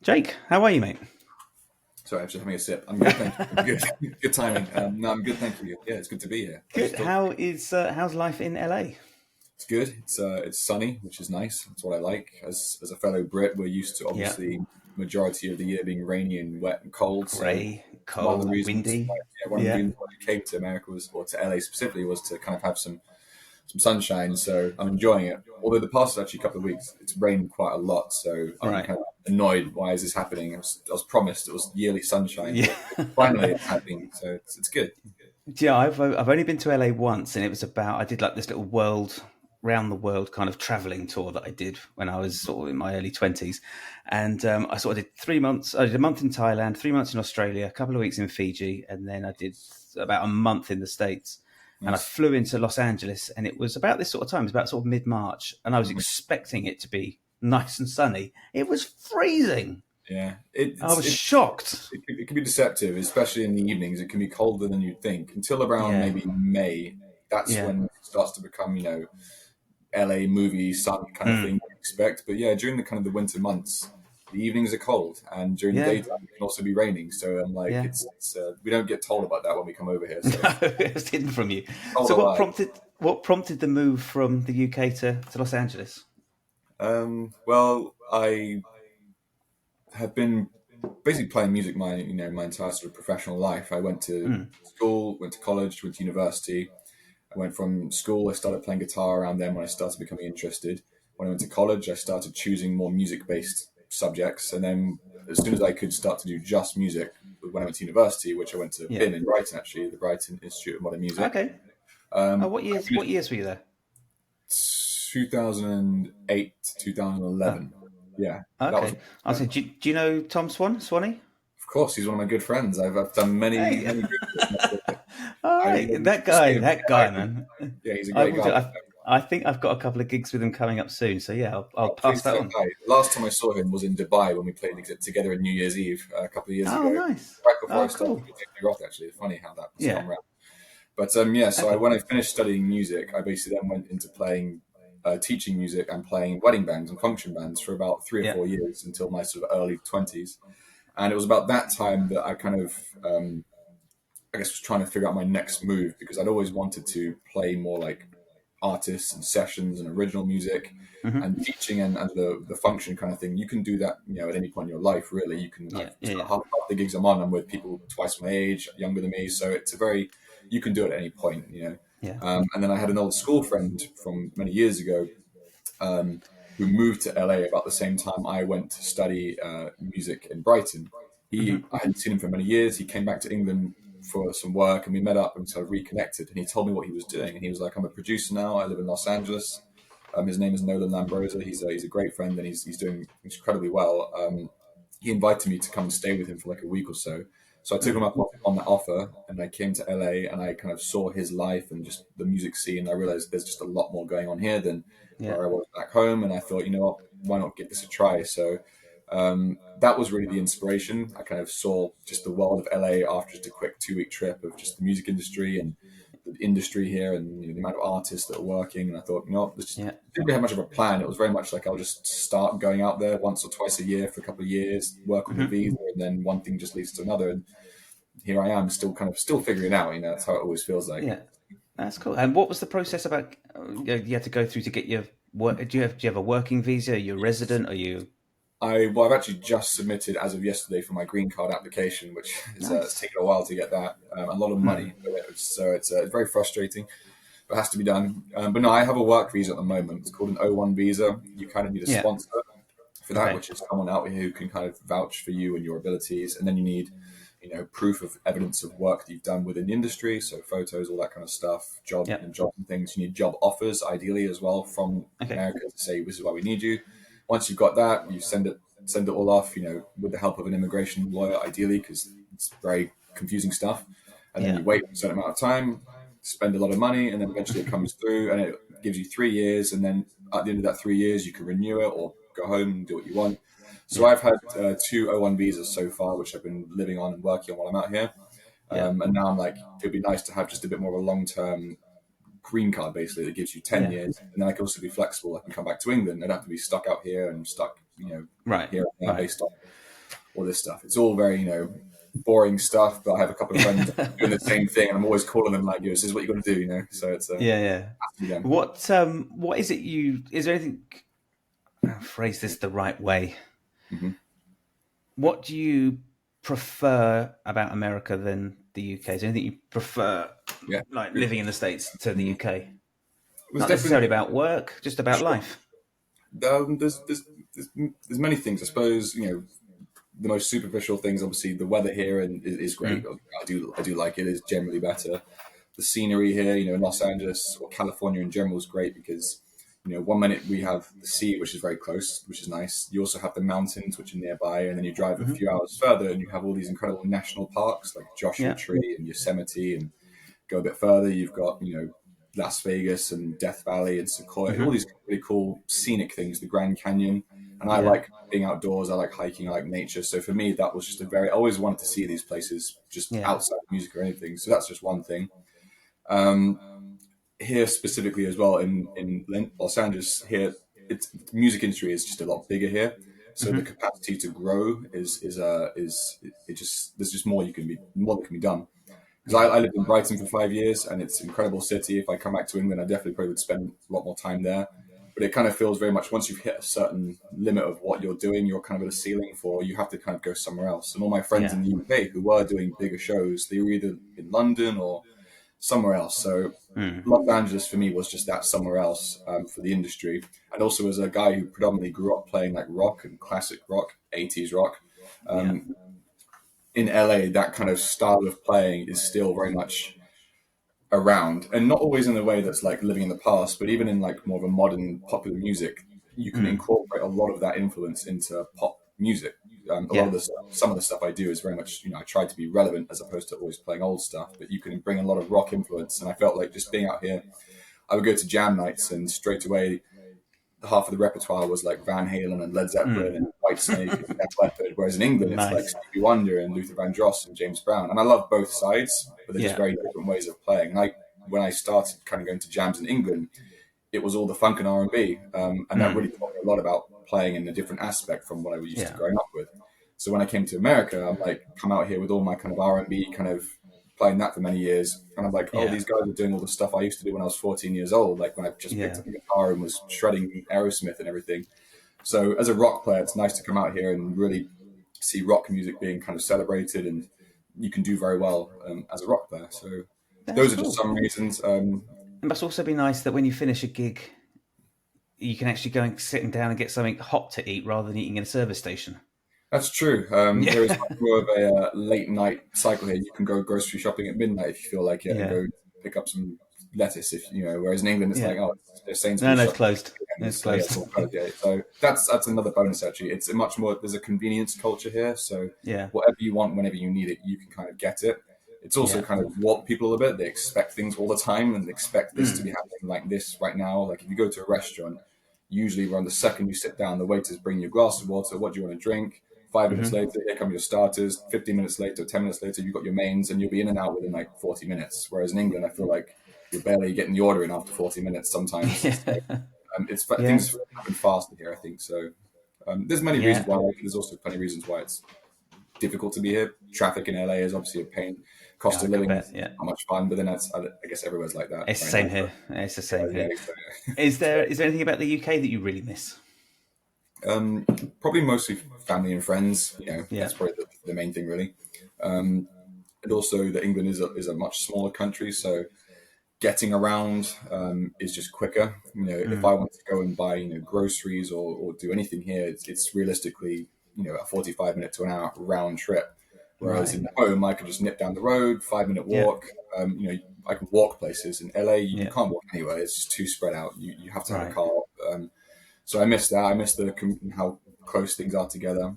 Jake, how are you, mate? Sorry, I'm just having a sip. I'm good, thank you. I'm good. Good timing. No, I'm good, thank you. Yeah, it's good to be here. Pleasure Good. to talk. How's life in LA? It's good. It's sunny, which is nice. That's what I like. As a fellow Brit, we're used to Yeah, obviously majority of the year being rainy and wet and cold. So grey, it's one of the cold, reasons, windy. one of the Yeah, reasons why I came to America was, or to LA specifically, was to kind of have some sunshine. So I'm enjoying it. Although the past actually couple of weeks, it's rained quite a lot. So I'm right. kind of annoyed. Why is this happening? I was promised it was yearly sunshine, Yeah, but finally it's happening. So it's good. yeah. I've only been to LA once, and it was about I did like this little round the world kind of traveling tour that I did when I was sort of in my early 20s, and I sort of did 3 months. I did a month in Thailand, 3 months in Australia, a couple of weeks in Fiji, and then I did about a month in the States. And I Nice. flew into Los Angeles, and it was about this sort of time. It was about sort of mid-March, and I was Mhm. expecting it to be nice and sunny. It was freezing. Yeah, I was shocked. it can be deceptive, especially in the evenings. It can be colder than you'd think until around Yeah, maybe May. That's yeah. when it starts to become, LA movie sun kind of thing Mm. you expect. But yeah, during the kind of the winter months, the evenings are cold, and during the Yeah, daytime it can also be raining. So I'm like, yeah. it's we don't get told about that when we come over here. So No, it was hidden from you. told So a lie. what prompted the move from the UK to Los Angeles? Well, I have been basically playing music my entire sort of professional life. I went to Mm. school, went to college, went to university. I went from school. I started playing guitar around then when I started becoming interested. When I went to college, I started choosing more music-based subjects, and then as soon as I could start to do just music, when I went to university, which I went to Yeah. BIM in Brighton actually, the Brighton Institute of Modern Music. Okay. What I years? What finished years were you there? 2008 to Oh, 2011. Yeah, that was. okay. I was saying, do you know Tom Swanee? Of course, he's one of my good friends. I've done Hey, many gigs with him. all I right, know see him. that guy, man. Yeah, he's a I great will guy. do. I think I've got a couple of gigs with him coming up soon. So yeah, I'll Oh, pass please that say on. hi. Last time I saw him was in Dubai when we played together in New Year's Eve a couple of years Oh, ago, nice. right before I Oh, started cool. with David Lee Roth. Actually, it's funny how that's Yeah. come around. But yeah, so Okay. when I finished studying music, I basically then went into playing, teaching music and playing wedding bands and function bands for about three or Yeah. 4 years until my sort of early 20s. And it was about that time that I kind of, I guess, was trying to figure out my next move because I'd always wanted to play more like artists and sessions and original music Hmm. and teaching and the function kind of thing. You can do that, at any point in your life, really. You can, Yeah. Yeah. Yeah. half the gigs I'm with people twice my age, younger than me. So it's you can do it at any point. Yeah. And then I had an old school friend from many years ago who moved to LA about the same time I went to study music in Brighton. I hadn't seen him for many years. He came back to England for some work, and we met up and sort of reconnected. And he told me what he was doing, and he was like, "I'm a producer now. I live in Los Angeles. His name is Nolan Lambrosa. He's a great friend, and he's doing incredibly well." He invited me to come and stay with him for like a week or so. So I took him Mm. up on that offer, and I came to LA, and I kind of saw his life and just the music scene. I realized there's just a lot more going on here than Yeah. where I was back home, and I thought, you know what, why not give this a try? So that was really the inspiration. I kind of saw just the world of LA after just a quick 2 week trip of just the music industry and the industry here and the amount of artists that are working. And I thought, this just Yeah. didn't really have much of a plan. It was very much like I'll just start going out there once or twice a year for a couple of years, work on the Hmm. visa, and then one thing just leads to another. And here I am, still figuring it out. That's how it always feels like. Yeah. That's cool. And what was the process about you had to go through to get your work? Do you have a working visa? Are you a resident? Are you I've actually just submitted as of yesterday for my green card application, which is it's nice? taken a while to get that, a lot of Hmm. money, so it's very frustrating, but it has to be done. But no, I have a work visa at the moment. It's called an O1 visa. You kind of need a Yeah. sponsor for that, Okay. which is someone out here who can kind of vouch for you and your abilities, and then you need proof of evidence of work that you've done within the industry, so photos, all that kind of stuff, Yeah. jobs and things. You need job offers, ideally as well, from Okay. America to say this is why we need you. Once you've got that, you send it all off, with the help of an immigration lawyer, ideally, because it's very confusing stuff. And then Yeah. you wait a certain amount of time, spend a lot of money, and then eventually it comes through, and it gives you 3 years. And then at the end of that 3 years, you can renew it or go home and do what you want. So Yeah. I've had two O1 visas so far, which I've been living on and working on while I'm out here. Yeah. And now I'm like, it'd be nice to have just a bit more of a long term green card, basically, that gives you 10 Yeah. years. And then I can also be flexible. I can come back to England. I don't have to be stuck out here and stuck Right. here and there Right. based on all this stuff. It's all very, boring stuff, but I have a couple of friends doing the same thing, and I'm always calling them like, this is what you got to do, So it's Yeah. Yeah. them. What is it is there anything, I'll phrase this the right way. Mm-hmm. What do you prefer about America than the UK? Is there anything you prefer, Yeah, like living in the States to the UK? it was Not necessarily definitely about work, just about sure. life. There's many things. I suppose the most superficial things. Obviously, the weather here is great. Mm. I do like it. It's generally better. The scenery here, in Los Angeles or California in general is great because, one minute we have the sea, which is very close, which is nice. You also have the mountains, which are nearby, and then you drive a few hours further and you have all these incredible national parks like Joshua Yeah. Tree and Yosemite, and go a bit further, you've got, Las Vegas and Death Valley and Sequoia, all these really cool scenic things, the Grand Canyon. And I Yeah. like being outdoors. I like hiking. I like nature. So for me, that was just I always wanted to see these places just Yeah. outside music or anything. So that's just one thing. Here specifically as well in Los Angeles, here it's the music industry is just a lot bigger here. So the capacity to grow is it just there's just more that can be done. Because I lived in Brighton for 5 years, and it's an incredible city. If I come back to England, I definitely probably would spend a lot more time there. But it kind of feels very much once you've hit a certain limit of what you're doing, you're kind of at a ceiling for, you have to kind of go somewhere else. And all my friends Yeah. in the UK who were doing bigger shows, they were either in London or somewhere else. So Los Angeles for me was just that somewhere else for the industry. And also as a guy who predominantly grew up playing like rock and classic rock, 80s rock, Yeah. in LA, that kind of style of playing is still very much around, and not always in the way that's like living in the past, but even in like more of a modern popular music, you can incorporate a lot of that influence into pop music. A lot Yeah. of some of the stuff I do is very much, I try to be relevant as opposed to always playing old stuff, but you can bring a lot of rock influence. And I felt like just being out here, I would go to jam nights and straight away half of the repertoire was like Van Halen and Led Zeppelin and Whitesnake and Def Leppard, whereas in England it's like Nice. Stevie Wonder and Luther Vandross and James Brown. And I love both sides, but they're just Yeah. very different ways of playing. And when I started kind of going to jams in England, it was all the funk and R&B, and that really taught me a lot about playing in a different aspect from what I was used to Yeah. growing up with. So when I came to America, I'm like, come out here with all my kind of R&B kind of playing that for many years. And I'm like, oh, Yeah. these guys are doing all the stuff I used to do when I was 14 years old, like when I just picked up a guitar and was shredding Aerosmith and everything. So as a rock player, it's nice to come out here and really see rock music being kind of celebrated, and you can do very well as a rock player. So That's those are cool. just some reasons. It must also be nice that when you finish a gig, you can actually go and sit down and get something hot to eat rather than eating in a service station. That's true. There is much more of a late night cycle here. You can go grocery shopping at midnight if you feel like it, and go pick up some lettuce. Whereas in England it's like, oh, there's Sainsbury's. No, it's closed. It's So, yeah, closed. it's all closed, yeah. So that's another bonus actually. It's a much more. There's a convenience culture here. So Yeah. whatever you want, whenever you need it, you can kind of get it. It's also kind of warped people a bit. They expect things all the time and expect this to be happening like this right now. Like if you go to a restaurant, usually around the second you sit down, the waiters bring you a glass of water. What do you want to drink? 5 minutes later, here come your starters. 15 minutes later, 10 minutes later, you've got your mains, and you'll be in and out within like 40 minutes. Whereas in England, I feel like you're barely getting the order in after 40 minutes sometimes. Things happen faster here, I think. So there's many reasons why. There's also plenty of reasons why it's difficult to be here. Traffic in LA is obviously a pain. Cost of living is not much fun, but then I guess everywhere's like that. It's the same here. It's the same here. So, Is there anything about the UK that you really miss? probably mostly family and friends. Yeah. That's probably the main thing, really. And also that England is a much smaller country, so getting around is just quicker. If I want to go and buy groceries or do anything here, it's realistically a 45-minute to an hour round trip. Whereas in home, I could just nip down the road, 5-minute walk. I can walk places. In LA, you can't walk anywhere. It's just too spread out. You have to have a car. So I miss that. I miss how close things are together.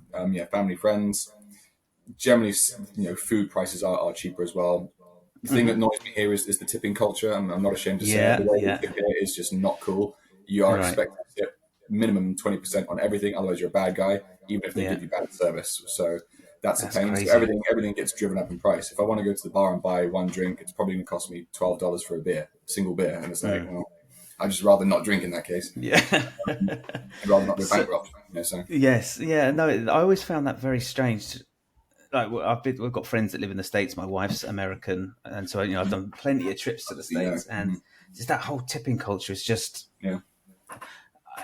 Family, friends. Generally, food prices are cheaper as well. The thing that annoys me here is the tipping culture. I'm not ashamed to say it. The way we tip here is just not cool. You are expected to tip minimum 20% on everything, otherwise you're a bad guy, even if they give you bad service. So that's a pain. Crazy. So everything gets driven up in price. If I want to go to the bar and buy one drink, it's probably going to cost me $12 for a beer, single beer, and it's like, well, I'd just rather not drink in that case. Yeah. I'd rather not go So bankrupt. So yes, yeah, no, I always found that very strange. Like we've got friends that live in the States. My wife's American, and so I've done plenty of trips to the yeah, States, and just that whole tipping culture is just yeah,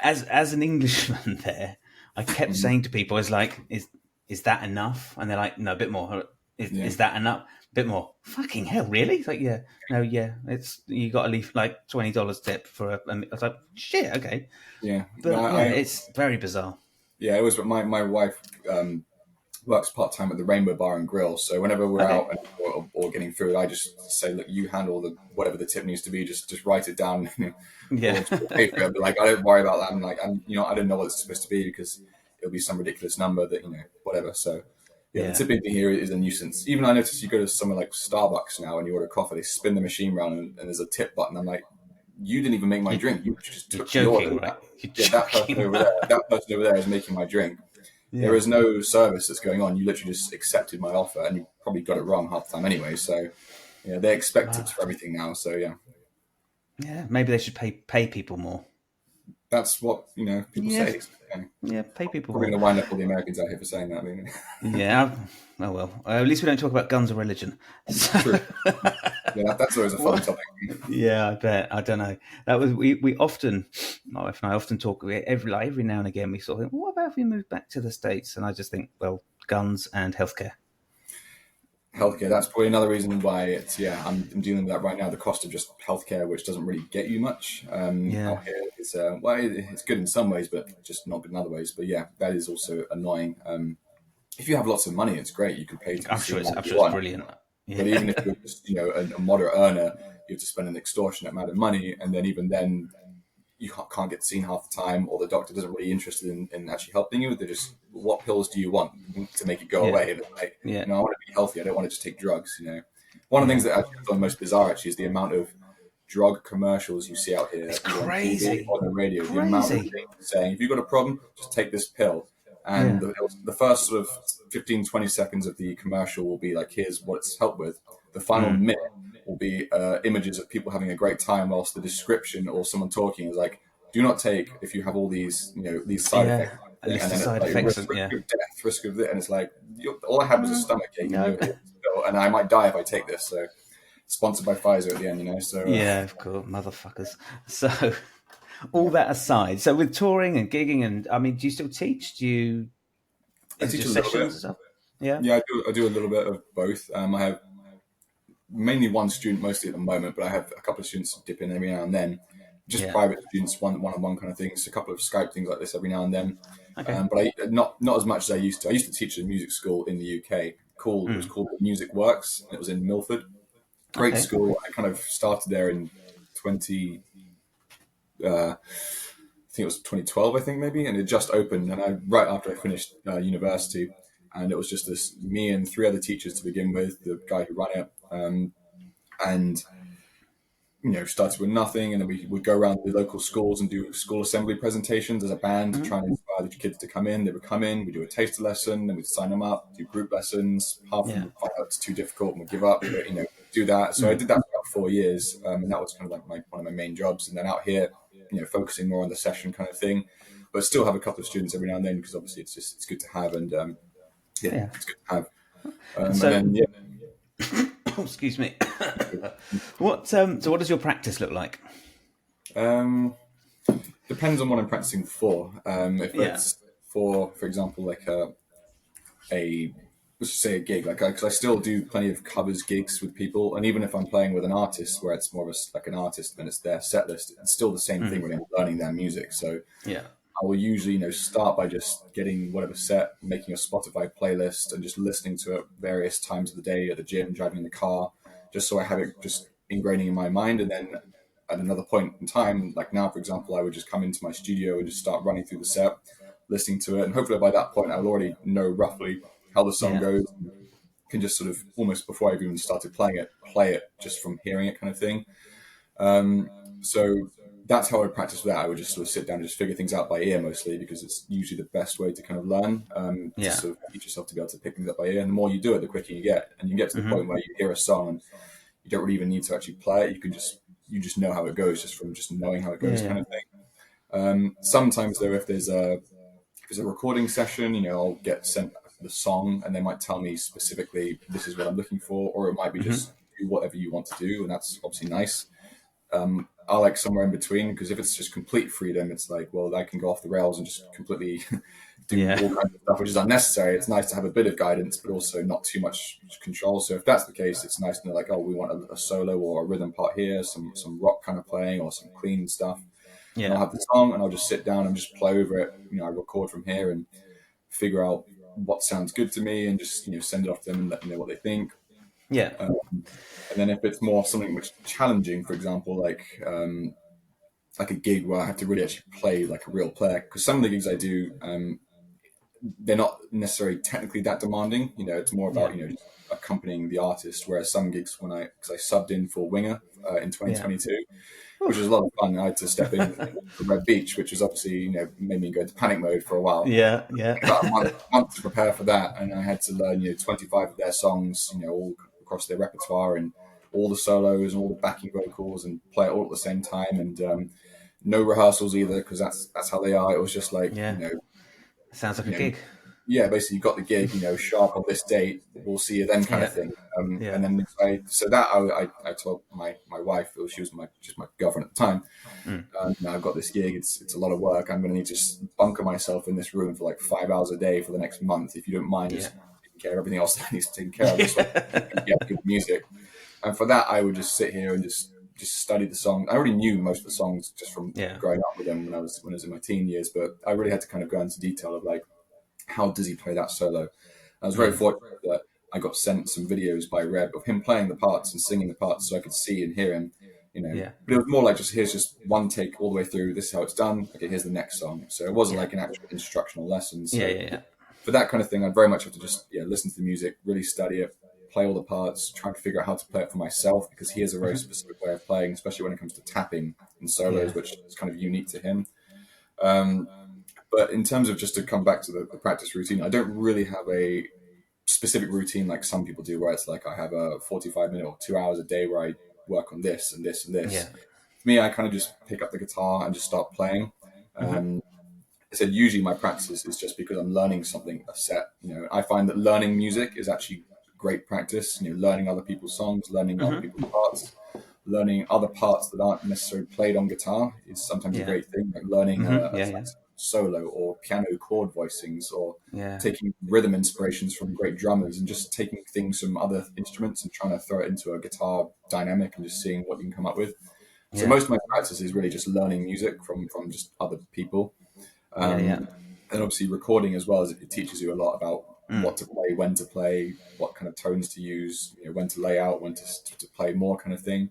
as an Englishman there. I kept saying to people, "I was like, is that enough?" And they're like, "No, a bit more. yeah, Is that enough? A bit more." Fucking hell, really? It's like, yeah, no, yeah. It's you got to leave like $20 tip for a. I was like, shit, okay, yeah. No, but yeah, it's very bizarre. yeah, it was. But my wife works part time at the Rainbow Bar and Grill. So whenever we're Okay, out or getting food, I just say, look, you handle the whatever the tip needs to be. Just write it down, yeah, or just pay for it. But like, I don't worry about that. I'm like, I don't know what it's supposed to be because it'll be some ridiculous number that whatever. So yeah, the yeah. tipping thing here is a nuisance. Even I notice you go to somewhere like Starbucks now and you order coffee, they spin the machine around and there's a tip button. I'm like, you didn't even make my drink. You just You're took the order. joking, right? You're Yeah, joking. that person over there is making my drink. There Yeah. is no service that's going on. You literally just accepted my offer, and you probably got it wrong half the time anyway. So, yeah, they expect Wow. tips for everything now. So, yeah, Yeah, maybe they should pay people more. that's what people Yeah, say. So, yeah. yeah, pay people Probably more. going to wind up all the Americans out here for saying that. Yeah. Oh well. At least we don't talk about guns or religion. So, True. Yeah, that's always a fun what? topic. Yeah, I bet. I don't know. That was we often. My wife and I often talk every now and again. We sort of think, what about if we move back to the States? And I just think, well, guns and healthcare. Healthcare. That's probably another reason why I'm dealing with that right now. The cost of just healthcare, which doesn't really get you much Yeah. out here, it's it's good in some ways, but just not good in other ways. But yeah, that is also annoying. If you have lots of money, it's great. You can pay to be seen like I'm you sure it's want. brilliant. But Yeah. even if you're just a moderate earner, you have to spend an extortionate amount of money, and then even then, you can't get seen half the time, or the doctor doesn't really interested in actually helping you. They're just, what pills do you want to make it go Yeah. away? And it's like, Yeah. I want to be healthy. I don't want to just take drugs. One of the Yeah. things that I find most bizarre actually is the amount of drug commercials you see out here, It's either on TV crazy. or on the radio. The amount of Crazy. things saying, if you've got a problem, just take this pill. And Yeah. the first sort of 15, 20 seconds of the commercial will be like, here's what it's helped with. The final minute will be images of people having a great time, whilst the description or someone talking is like, do not take if you have all these, these side Yeah. effects. A And list of then it's side like effects, risk, and risk yeah. of death, risk of this. And it's like, all I had was a stomach ache and No. and I might die if I take this. So sponsored by Pfizer at the end, So Yeah, of course, motherfuckers. So, all that aside, so with touring and gigging, and I mean, do you still teach? I Is it teach a just little bit. sessions and stuff? Yeah. Yeah, I do a little bit of both. I have mainly one student mostly at the moment, but I have a couple of students dip in every now and then. Just Yeah. private students, one-on-one kind of things, a couple of Skype things like this every now and then. Okay. But not as much as I used to. I used to teach at a music school in the UK. It was called Music Works, and it was in Milford. Great Okay. school. I kind of started there in 20. I think it was 2012, I think maybe, and it just opened. And right after I finished university, and it was just me and three other teachers to begin with, the guy who ran it, and started with nothing, and then we would go around the local schools and do school assembly presentations as a band to try and inspire the kids to come in. They would come in, we do a taster lesson, then we'd sign them up, do group lessons. Half of them Yeah. would find out it's too difficult and would give up, but do that. So I did that for about 4 years, and that was kind of like one of my main jobs. And then out here, focusing more on the session kind of thing, but still have a couple of students every now and then because obviously it's good to have, and Yeah. it's good to have. And So, then excuse me. So what does your practice look like? Depends on what I'm practicing for. If Yeah. it's for example, like let's just say a gig, like because I still do plenty of covers gigs with people, and even if I'm playing with an artist where it's more of like an artist and it's their set list, it's still the same thing when I'm learning their music. So Yeah. I will usually start by just getting whatever set, making a Spotify playlist, and just listening to it various times of the day at the gym, driving in the car, just so I have it just ingraining in my mind. And then at another point in time, like now, for example, I would just come into my studio and just start running through the set, listening to it. And hopefully by that point, I'll already know roughly how the song Yeah. goes. Can just sort of almost before I've even started playing it, play it just from hearing it kind of thing. So that's how I practice with that. I would just sort of sit down and just figure things out by ear mostly, because it's usually the best way to kind of learn. Yeah. Just sort of teach yourself to be able to pick things up by ear. And the more you do it, the quicker you get. And you get to the point where you hear a song and you don't really even need to actually play it. You can just you just know how it goes just from just knowing how it Yeah, goes, yeah. kind of thing. Sometimes though, if there's a recording session, I'll get sent the song and they might tell me specifically this is what I'm looking for, or it might be just do whatever you want to do, and that's obviously nice. I like somewhere in between, because if it's just complete freedom, it's like, well, I can go off the rails and just completely do Yeah. all kinds of stuff, which is unnecessary. It's nice to have a bit of guidance, but also not too much control. So if that's the case, it's nice to know, like, oh, we want a solo or a rhythm part here, some rock kind of playing or some clean stuff. And I'll Yeah. have the song and I'll just sit down and just play over it. I record from here and figure out what sounds good to me and just, send it off to them and let them know what they think. Yeah. And then if it's more something which is challenging, for example, like a gig where I have to really actually play like a real player, because some of the gigs I do, they're not necessarily technically that demanding. It's more about, Yeah. just accompanying the artist. Whereas some gigs, because I subbed in for Winger in Yeah. 2022, which was a lot of fun. I had to step in for Red Beach, which was obviously, made me go into panic mode for a while. Yeah. Yeah. About a month to prepare for that, and I had to learn 25 of their songs, all across their repertoire, and all the solos and all the backing vocals, and play it all at the same time, and no rehearsals either, because that's how they are. It was just like Yeah. Sounds like a you know gig. yeah, basically you got the gig, sharp on this date, we'll see you then, kind Yeah. of thing. Yeah. And then I told my wife, she was just my girlfriend at the time. Now I've got this gig. It's a lot of work. I'm going to need to just bunker myself in this room for like 5 hours a day for the next month. If you don't mind, Yeah. just taking care of everything else that needs taken care of, just so I can Yeah. get good music. And for that, I would just sit here and just study the song. I already knew most of the songs just from Yeah. growing up with them when I was in my teen years, but I really had to kind of go into detail of like, how does he play that solo? I was very fortunate that I got sent some videos by Reb of him playing the parts and singing the parts, so I could see and hear him. Yeah. But it was more like, here's just one take all the way through. This is how it's done. Okay, here's the next song. So it wasn't Yeah. like an actual instructional lesson. Yeah. So Yeah. for that kind of thing, I'd very much have to just listen to the music, really study it, play all the parts, try to figure out how to play it for myself, because he has a very specific way of playing, especially when it comes to tapping and solos, Yeah. which is kind of unique to him. But in terms of, just to come back to the practice routine, I don't really have a specific routine like some people do, where it's like I have a 45-minute or 2 hours a day where I work on this and this and this. Yeah. For me, I kind of just pick up the guitar and just start playing. I said usually my practice is just because I'm learning something, a set. I find that learning music is actually great practice. Learning other people's songs, learning other people's parts, learning other parts that aren't necessarily played on guitar is sometimes a Yeah. great thing. Like learning a Yeah. Yeah. solo or piano chord voicings, or Yeah. taking rhythm inspirations from great drummers and just taking things from other instruments and trying to throw it into a guitar dynamic and just seeing what you can come up with. So Yeah. most of my practice is really just learning music from just other people. Yeah. Yeah. And obviously recording as well, as it teaches you a lot about what to play, when to play, what kind of tones to use, when to lay out, when to play more, kind of thing.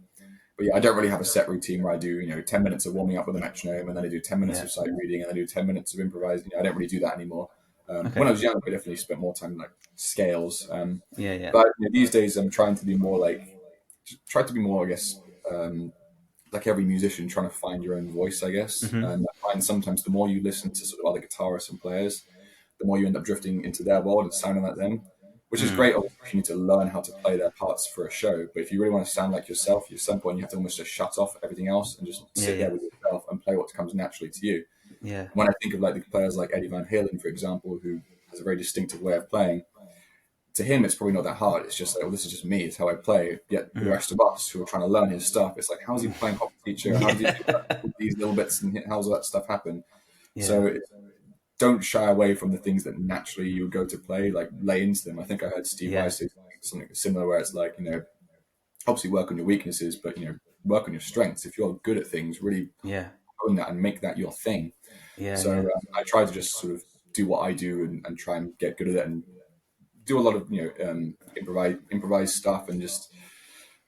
But yeah, I don't really have a set routine where I do 10 minutes of warming up with a metronome, and then I do 10 minutes Yeah. of sight reading, and then I do 10 minutes of improvising. I don't really do that anymore. Okay. When I was young, I definitely spent more time like scales. Yeah. Yeah. But these days, I'm trying to be more I guess, like every musician, trying to find your own voice, I guess. And I find sometimes the more you listen to sort of other guitarists and players, the more you end up drifting into their world and sounding like them, which is great opportunity to learn how to play their parts for a show. But if you really want to sound like yourself, at some point you have to almost just shut off everything else and just sit there with yourself and play what comes naturally to you. Yeah. When I think of like the players like Eddie Van Halen, for example, who has a very distinctive way of playing, to him it's probably not that hard. It's just like, oh, this is just me, it's how I play. Yet the rest of us who are trying to learn his stuff, it's like, how's he playing Hot Teacher? How does he do that? These little bits, and how's all that stuff happen? Yeah. So don't shy away from the things that naturally you would go to play, like lay into them. I think I heard Steve Vai say something similar, where it's like, obviously work on your weaknesses, but work on your strengths. If you're good at things, really own that and make that your thing. Yeah. So I try to just sort of do what I do and try and get good at it, and do a lot of improvise stuff, and just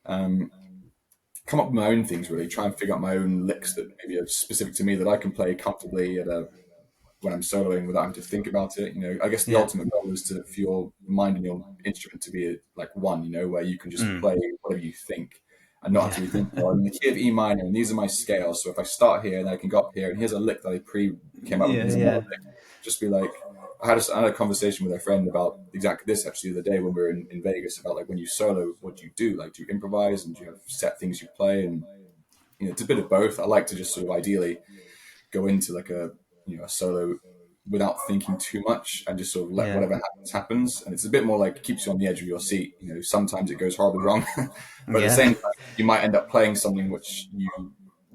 come up with my own things. Really try and figure out my own licks that maybe are specific to me, that I can play comfortably when I'm soloing without having to think about it. I guess the ultimate goal is for your mind and your instrument to be like one. Where you can just play whatever you think and not have to be thinking, well, I'm in the key of E minor and these are my scales. So if I start here, then I can go up here, and here's a lick that I came up with. Here's another lick. Just be like, I had a conversation with a friend about exactly this actually the other day when we were in Vegas, about like, when you solo, what do you do? Like, do you improvise, and do you have set things you play? And it's a bit of both. I like to just sort of ideally go into like a solo without thinking too much and just sort of let Yeah. whatever happens. And it's a bit more like keeps you on the edge of your seat. Sometimes it goes horribly wrong, but at the Yeah. same time, you might end up playing something which you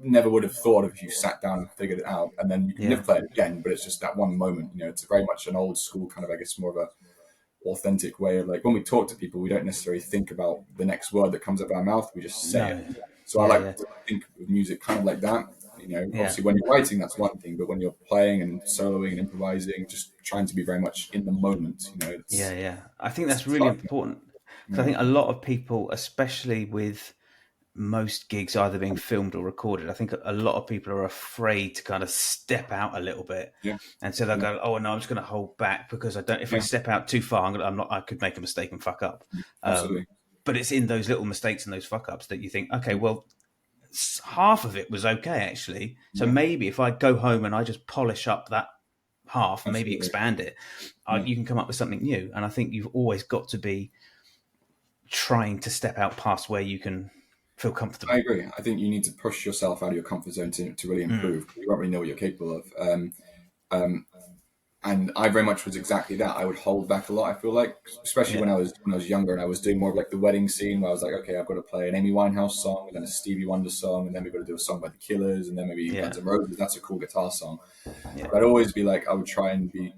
never would have thought of if you sat down and figured it out. And then you can Yeah. never play it again, but it's just that one moment. It's very much an old school kind of, I guess, more of a authentic way of like when we talk to people, we don't necessarily think about the next word that comes out of our mouth. We just say No. it. So I Yeah. like Yeah. to think of music kind of like that. Yeah. Obviously when you're writing, that's one thing, but when you're playing and soloing and improvising, just trying to be very much in the moment, Yeah. Yeah. I think it's that's really fun. important because I Yeah. think a lot of people, especially with most gigs either being filmed or recorded, I think a lot of people are afraid to kind of step out a little bit, Yeah. and so they'll Yeah. go, "Oh no, I'm just going to hold back because I don't. If I Yeah. step out too far, I'm not. I could make a mistake and fuck up." Absolutely. But it's in those little mistakes and those fuck ups that you think, okay, well, half of it was okay actually. So Yeah. maybe if I go home and I just polish up that half, maybe Absolutely. expand it, Yeah. you can come up with something new. And I think you've always got to be trying to step out past where you can feel I comfortable. agree. I think you need to push yourself out of your comfort zone to really improve. You won't really know what you're capable of. Um, and I very much was exactly that. I would hold back a lot. I feel like, especially Yeah, when I was younger, and I was doing more of like the wedding scene, where I was like, okay, I've got to play an Amy Winehouse song, and then a Stevie Wonder song, and then we've got to do a song by the Killers, and then maybe yeah, Guns N' Roses. That's a cool guitar song. yeah, But I'd always be like, I would try and be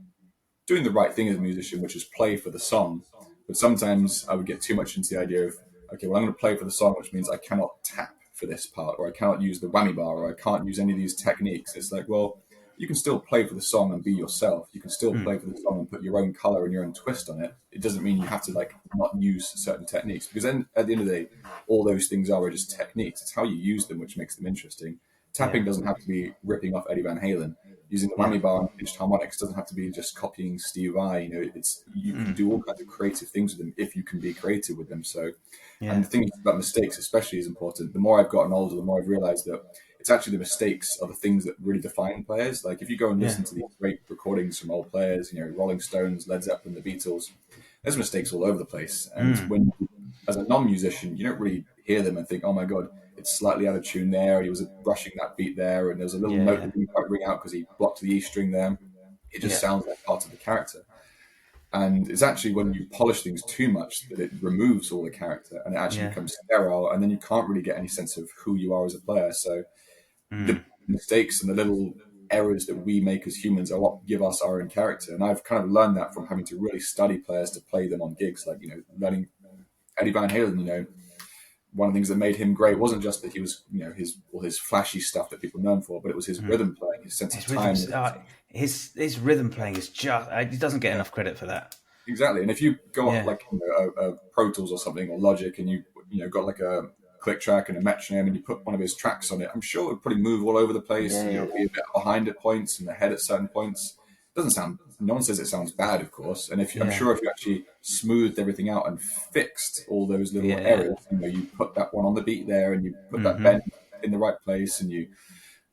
doing the right thing as a musician, which is play for the song. But sometimes I would get too much into the idea of, okay, well, I'm going to play for the song, which means I cannot tap for this part, or I cannot use the whammy bar, or I can't use any of these techniques. It's like, well, you can still play for the song and be yourself. You can still play for the song and put your own color and your own twist on it. It doesn't mean you have to like not use certain techniques, because then at the end of the day, all those things are just techniques. It's how you use them which makes them interesting. yeah, Tapping doesn't have to be ripping off Eddie Van Halen. Using the yeah, whammy bar and pitched harmonics doesn't have to be just copying Steve Vai. It's you can do all kinds of creative things with them if you can be creative with them. So, and yeah, the thing about mistakes especially is important. The more I've gotten older, the more I've realized that it's actually the mistakes are the things that really define players. Like if you go and yeah, listen to these great recordings from old players, Rolling Stones, Led Zeppelin, the Beatles, there's mistakes all over the place. And when, as a non-musician, you don't really hear them and think, oh my God, it's slightly out of tune there. He was brushing that beat there. And there's a little yeah, note yeah, that didn't quite ring out because he blocked the E string there. It just yeah, sounds like part of the character. And it's actually when you polish things too much that it removes all the character and it actually yeah, becomes sterile. And then you can't really get any sense of who you are as a player. So the mistakes and the little errors that we make as humans are what give us our own character. And I've kind of learned that from having to really study players to play them on gigs, like, learning Eddie Van Halen, one of the things that made him great wasn't just that he was, his flashy stuff that people know him for, but it was his rhythm playing, his sense of his time. rhythms, his rhythm playing is just he doesn't get enough credit for that. Exactly. And if you go up Yeah, like a Pro Tools or something or Logic and you got like a click track and a metronome and you put one of his tracks on it, I'm sure it would probably move all over the place yeah, and yeah, it'll be a bit behind at points and ahead at certain points. It doesn't sound, no one says it sounds bad, of course. And I'm yeah, sure if you actually smoothed everything out and fixed all those little yeah, errors, you put that one on the beat there and you put that bend in the right place and you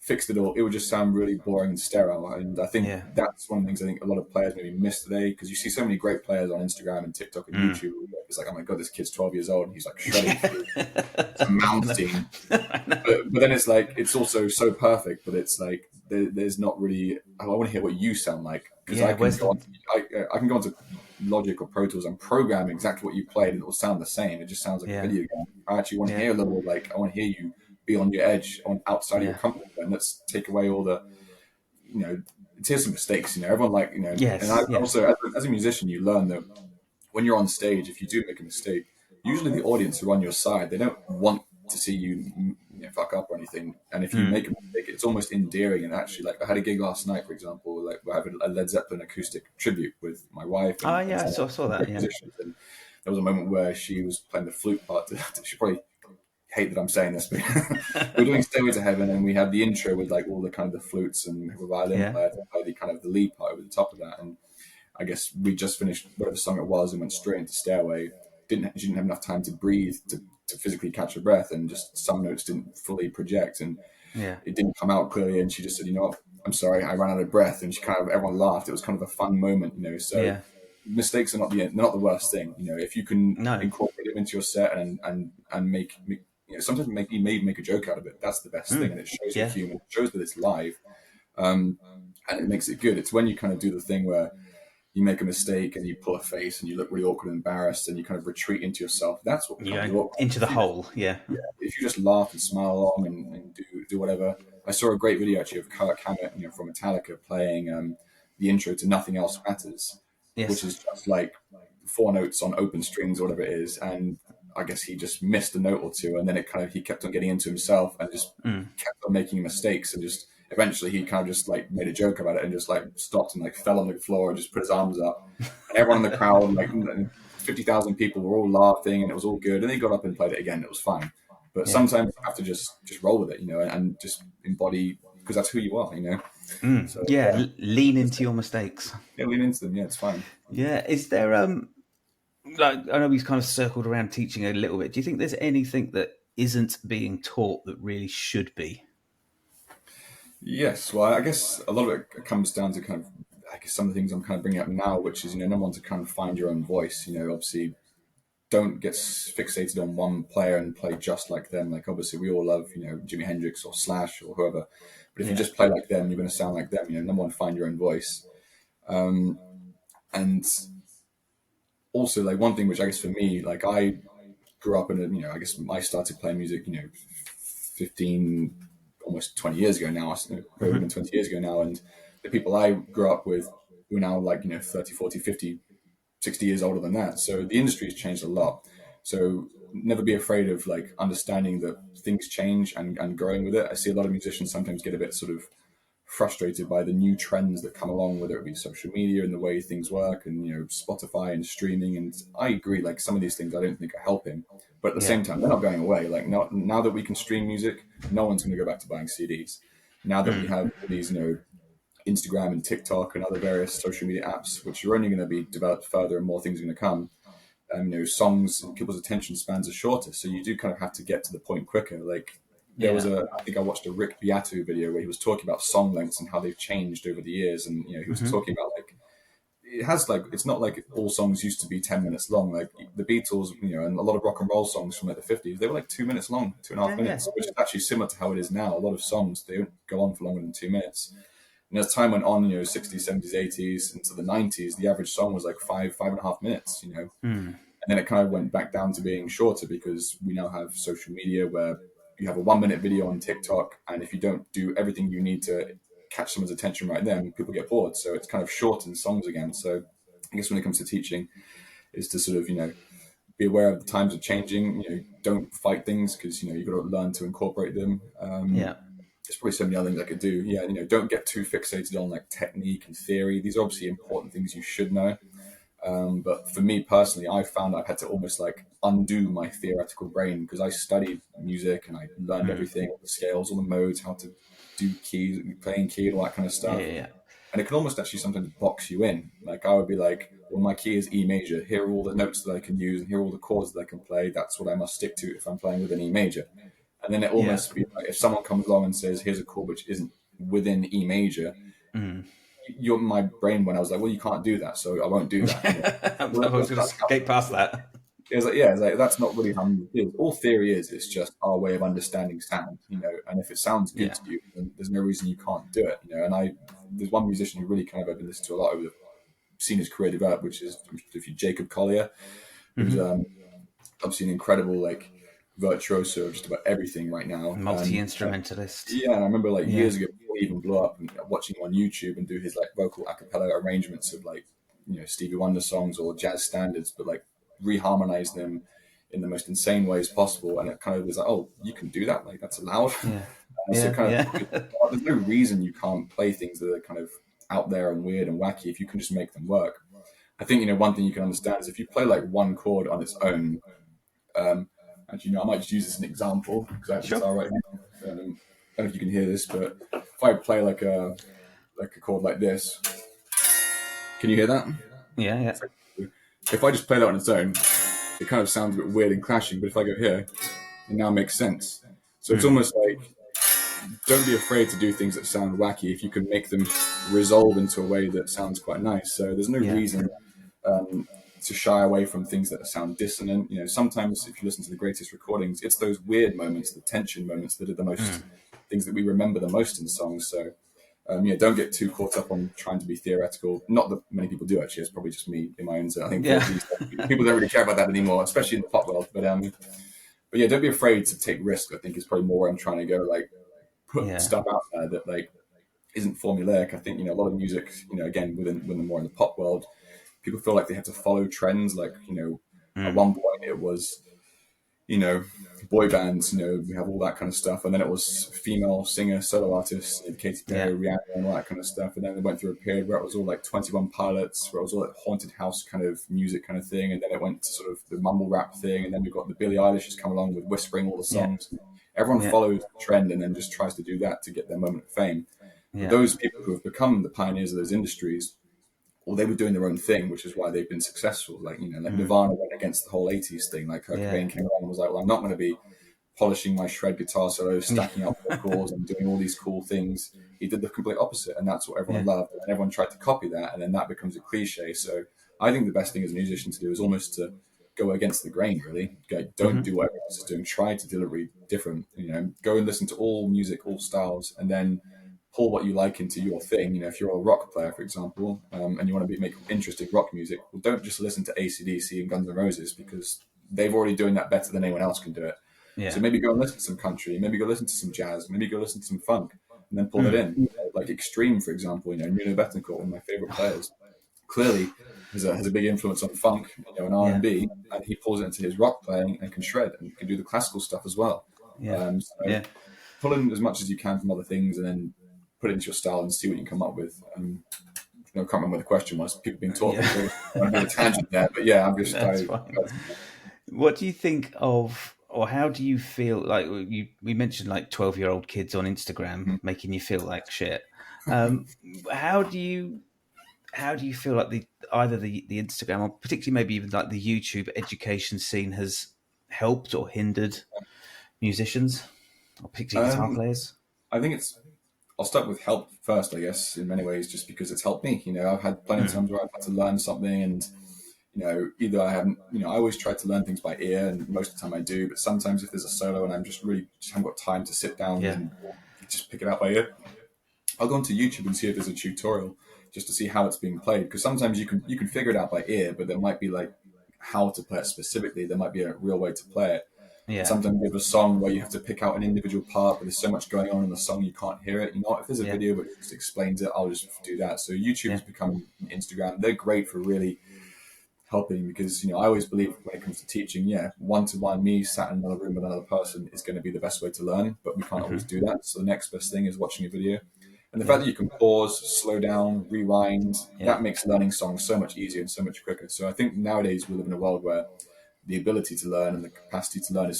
fixed it all, it would just sound really boring and sterile. And I think yeah, that's one of the things I think a lot of players maybe miss today, because you see so many great players on Instagram and TikTok and YouTube. It's like, oh my God, this kid's 12 years old and he's like shredding through some mountain. But then it's like, it's also so perfect, but it's like, there's not really, I want to hear what you sound like, because yeah. I can Where's go the on, I can go onto Logic or Pro Tools and program exactly what you played and it will sound the same. It just sounds like a yeah, video game. I actually want to yeah, hear a little, like, I want to hear you be on your edge, on outside of your yeah, comfort zone. Let's take away all the, here's some mistakes. Everyone and I yes, yeah, also as a musician, you learn that when you're on stage, if you do make a mistake, usually the audience are on your side. They don't want to see you, fuck up or anything. And if you make a mistake, it's almost endearing. And actually, like I had a gig last night, for example, like we're having a Led Zeppelin acoustic tribute with my wife oh and yeah, some I saw that. great Yeah, musicians. And there was a moment where she was playing the flute part. She probably hate that I'm saying this, but we're doing Stairway to Heaven, and we had the intro with like all the kind of the flutes and the violin yeah, player to play the kind of the lead part over the top of that. And I guess we just finished whatever song it was and went straight into Stairway. She didn't have enough time to breathe to physically catch her breath, and just some notes didn't fully project, and yeah, it didn't come out clearly. And she just said, "You know what? I'm sorry, I ran out of breath." And everyone laughed. It was kind of a fun moment, So yeah. mistakes are not the worst thing. If you can No, incorporate them into your set and make sometimes you may make a joke out of it. That's the best thing, and it shows you're Yeah. human. It shows that it's live, and it makes it good. It's when you kind of do the thing where you make a mistake and you pull a face and you look really awkward and embarrassed and you kind of retreat into yourself. That's what You becomes go awkward. into the hole. Yeah. If you just laugh and smile along and do whatever. I saw a great video actually of Kirk Hammett, from Metallica, playing the intro to "Nothing Else Matters," which Yes. is just like 4 notes on open strings or whatever it is, and I guess he just missed a note or two, and then he kept on getting into himself and just kept on making mistakes, and just eventually he kind of just like made a joke about it and just like stopped and like fell on the floor and just put his arms up, and everyone in the crowd, like 50,000 people, were all laughing and it was all good, and he got up and played it again. It was fine. But sometimes you have to just roll with it, and just embody, because that's who you are, So lean into your mistakes. lean into them. Yeah, it's fine. Yeah. Is there like, I know we've kind of circled around teaching a little bit. Do you think there's anything that isn't being taught that really should be? Yes, well, I guess a lot of it comes down to kind of, I guess, some of the things I'm kind of bringing up now, which is, number one, to kind of find your own voice. Obviously, don't get fixated on one player and play just like them. Like, obviously, we all love, Jimi Hendrix or Slash or whoever. But if you just play like them, you're going to sound like them. Number one, find your own voice. And also, like, one thing which I guess for me, like, I grew up in I guess I started playing music, 15, almost 20 years ago now, over 20 years ago now. And the people I grew up with who are now like, 30, 40, 50, 60 years older than that. So the industry has changed a lot. So never be afraid of like understanding that things change and growing with it. I see a lot of musicians sometimes get a bit sort of frustrated by the new trends that come along, whether it be social media and the way things work, and Spotify and streaming. And I agree, like, some of these things I don't think are helping, but at the same time, they're not going away. Like, now that we can stream music, no one's going to go back to buying CDs. Now that we have these Instagram and TikTok and other various social media apps, which are only going to be developed further and more things are going to come, songs and people's attention spans are shorter, so you do kind of have to get to the point quicker. Like, there was I think I watched a Rick Beato video where he was talking about song lengths and how they've changed over the years. And, he was talking about, like, it's not like all songs used to be 10 minutes long. Like the Beatles, and a lot of rock and roll songs from like the 50s, they were like 2 minutes long, 2.5 minutes, which is actually similar to how it is now. A lot of songs, they don't go on for longer than 2 minutes. And as time went on, 60s, 70s, 80s, into the 90s, the average song was like 5.5 minutes, And then it kind of went back down to being shorter, because we now have social media where you have a 1-minute video on TikTok, and if you don't do everything you need to catch someone's attention right then, people get bored. So it's kind of shortened songs again. So I guess when it comes to teaching, is to sort of, be aware of the times are changing. Don't fight things, because, you've got to learn to incorporate them. There's probably so many other things I could do. Yeah, don't get too fixated on like technique and theory. These are obviously important things you should know. But for me personally, I found I've had to almost like undo my theoretical brain, because I studied music and I learned everything, all the scales, all the modes, how to do keys, playing key, and all that kind of stuff. And it can almost actually sometimes box you in. Like, I would be like, well, my key is E major. Here are all the notes that I can use, and here are all the chords that I can play. That's what I must stick to if I'm playing with an E major. And then it almost be like, if someone comes along and says, here's a chord which isn't within E major, my brain, when I was like, well, you can't do that, so I won't do that. I was going to skate past that. It was like, that's not really how music is. All theory is, it's just our way of understanding sound, and if it sounds good to you, then there's no reason you can't do it, And there's one musician who really kind of I've been listening to a lot, over seen his career develop, which is Jacob Collier, who's obviously an incredible, like, virtuoso of just about everything right now. Multi-instrumentalist. And I remember like years ago, before he even blew up, and watching him on YouTube and do his like vocal a cappella arrangements of like, Stevie Wonder songs or jazz standards, but like reharmonize them in the most insane ways possible. And it kind of was like, oh, you can do that? Like, that's allowed? There's no reason you can't play things that are kind of out there and weird and wacky if you can just make them work. I think, one thing you can understand is if you play like one chord on its own, actually, I might just use this as an example, because I have this right now. I don't know if you can hear this, but if I play like a chord like this, can you hear that? Yeah. If I just play that on its own, it kind of sounds a bit weird and clashing. But if I go here, it now makes sense. So it's almost like, don't be afraid to do things that sound wacky if you can make them resolve into a way that sounds quite nice. So there's no reason to shy away from things that sound dissonant. Sometimes if you listen to the greatest recordings, it's those weird moments, the tension moments, that are the most things that we remember the most in songs. So don't get too caught up on trying to be theoretical. Not that many people do, actually. It's probably just me in my own zone. I think Yeah. people don't really care about that anymore, especially in the pop world. But yeah, don't be afraid to take risks. I think is probably more where I'm trying to go. Like, put stuff out there that like isn't formulaic. I think a lot of music, again within more in the pop world, people feel like they have to follow trends. Like at one point it was you know, boy bands, we have all that kind of stuff. And then it was female singer, solo artists, Katy Perry, Rihanna, and all that kind of stuff. And then they went through a period where it was all like 21 Pilots, where it was all like haunted house kind of music kind of thing. And then it went to sort of the mumble rap thing. And then we've got the Billie Eilish's come along with whispering all the songs. Everyone follows the trend and then just tries to do that to get their moment of fame. But those people who have become the pioneers of those industries, well, they were doing their own thing, which is why they've been successful. Like, Nirvana went against the whole 80s thing. Like, Kurt Cobain came along and was like, well, I'm not going to be polishing my shred guitar solos, stacking up vocals and doing all these cool things. He did the complete opposite, and that's what everyone loved. And everyone tried to copy that, and then that becomes a cliche. So I think the best thing as a musician to do is almost to go against the grain, really. Don't do what everyone else is doing. Try to deliver different. Go and listen to all music, all styles, and then pull what you like into your thing. If you're a rock player, for example, and you want to make interesting rock music, well, don't just listen to AC/DC and Guns N' Roses, because they've already doing that better than anyone else can do it. So maybe go and listen to some country, maybe go listen to some jazz, maybe go listen to some funk, and then pull it in. Like Extreme, for example, Nuno Bettencourt, one of my favorite players, clearly has a big influence on funk, and R&B, and he pulls it into his rock playing and can shred and can do the classical stuff as well. Pull in as much as you can from other things, and then put it into your style and see what you can come up with. I can't remember what the question was. People being taught. I'm on a tangent there, but yeah, I'm just. What do you think of, or how do you feel? Like we mentioned, like 12-year-old kids on Instagram making you feel like shit. How do you feel like either the Instagram, or particularly maybe even like the YouTube education scene, has helped or hindered musicians, or particularly guitar players? I think I'll start with help first, I guess, in many ways, just because it's helped me. I've had plenty of times where I've had to learn something, and either I haven't. I always try to learn things by ear, and most of the time I do. But sometimes if there's a solo and I'm just haven't got time to sit down and just pick it out by ear, I'll go onto YouTube and see if there's a tutorial just to see how it's being played. Because sometimes you can figure it out by ear, but there might be like how to play it specifically. There might be a real way to play it. Sometimes you have a song where you have to pick out an individual part, but there's so much going on in the song you can't hear it. If there's a video that just explains it, I'll just do that. So YouTube has become Instagram. They're great for really helping, because I always believe when it comes to teaching, one-to-one, me sat in another room with another person is going to be the best way to learn, but we can't always do that. So the next best thing is watching a video. And the fact that you can pause, slow down, rewind, that makes learning songs so much easier and so much quicker. So I think nowadays we live in a world where the ability to learn and the capacity to learn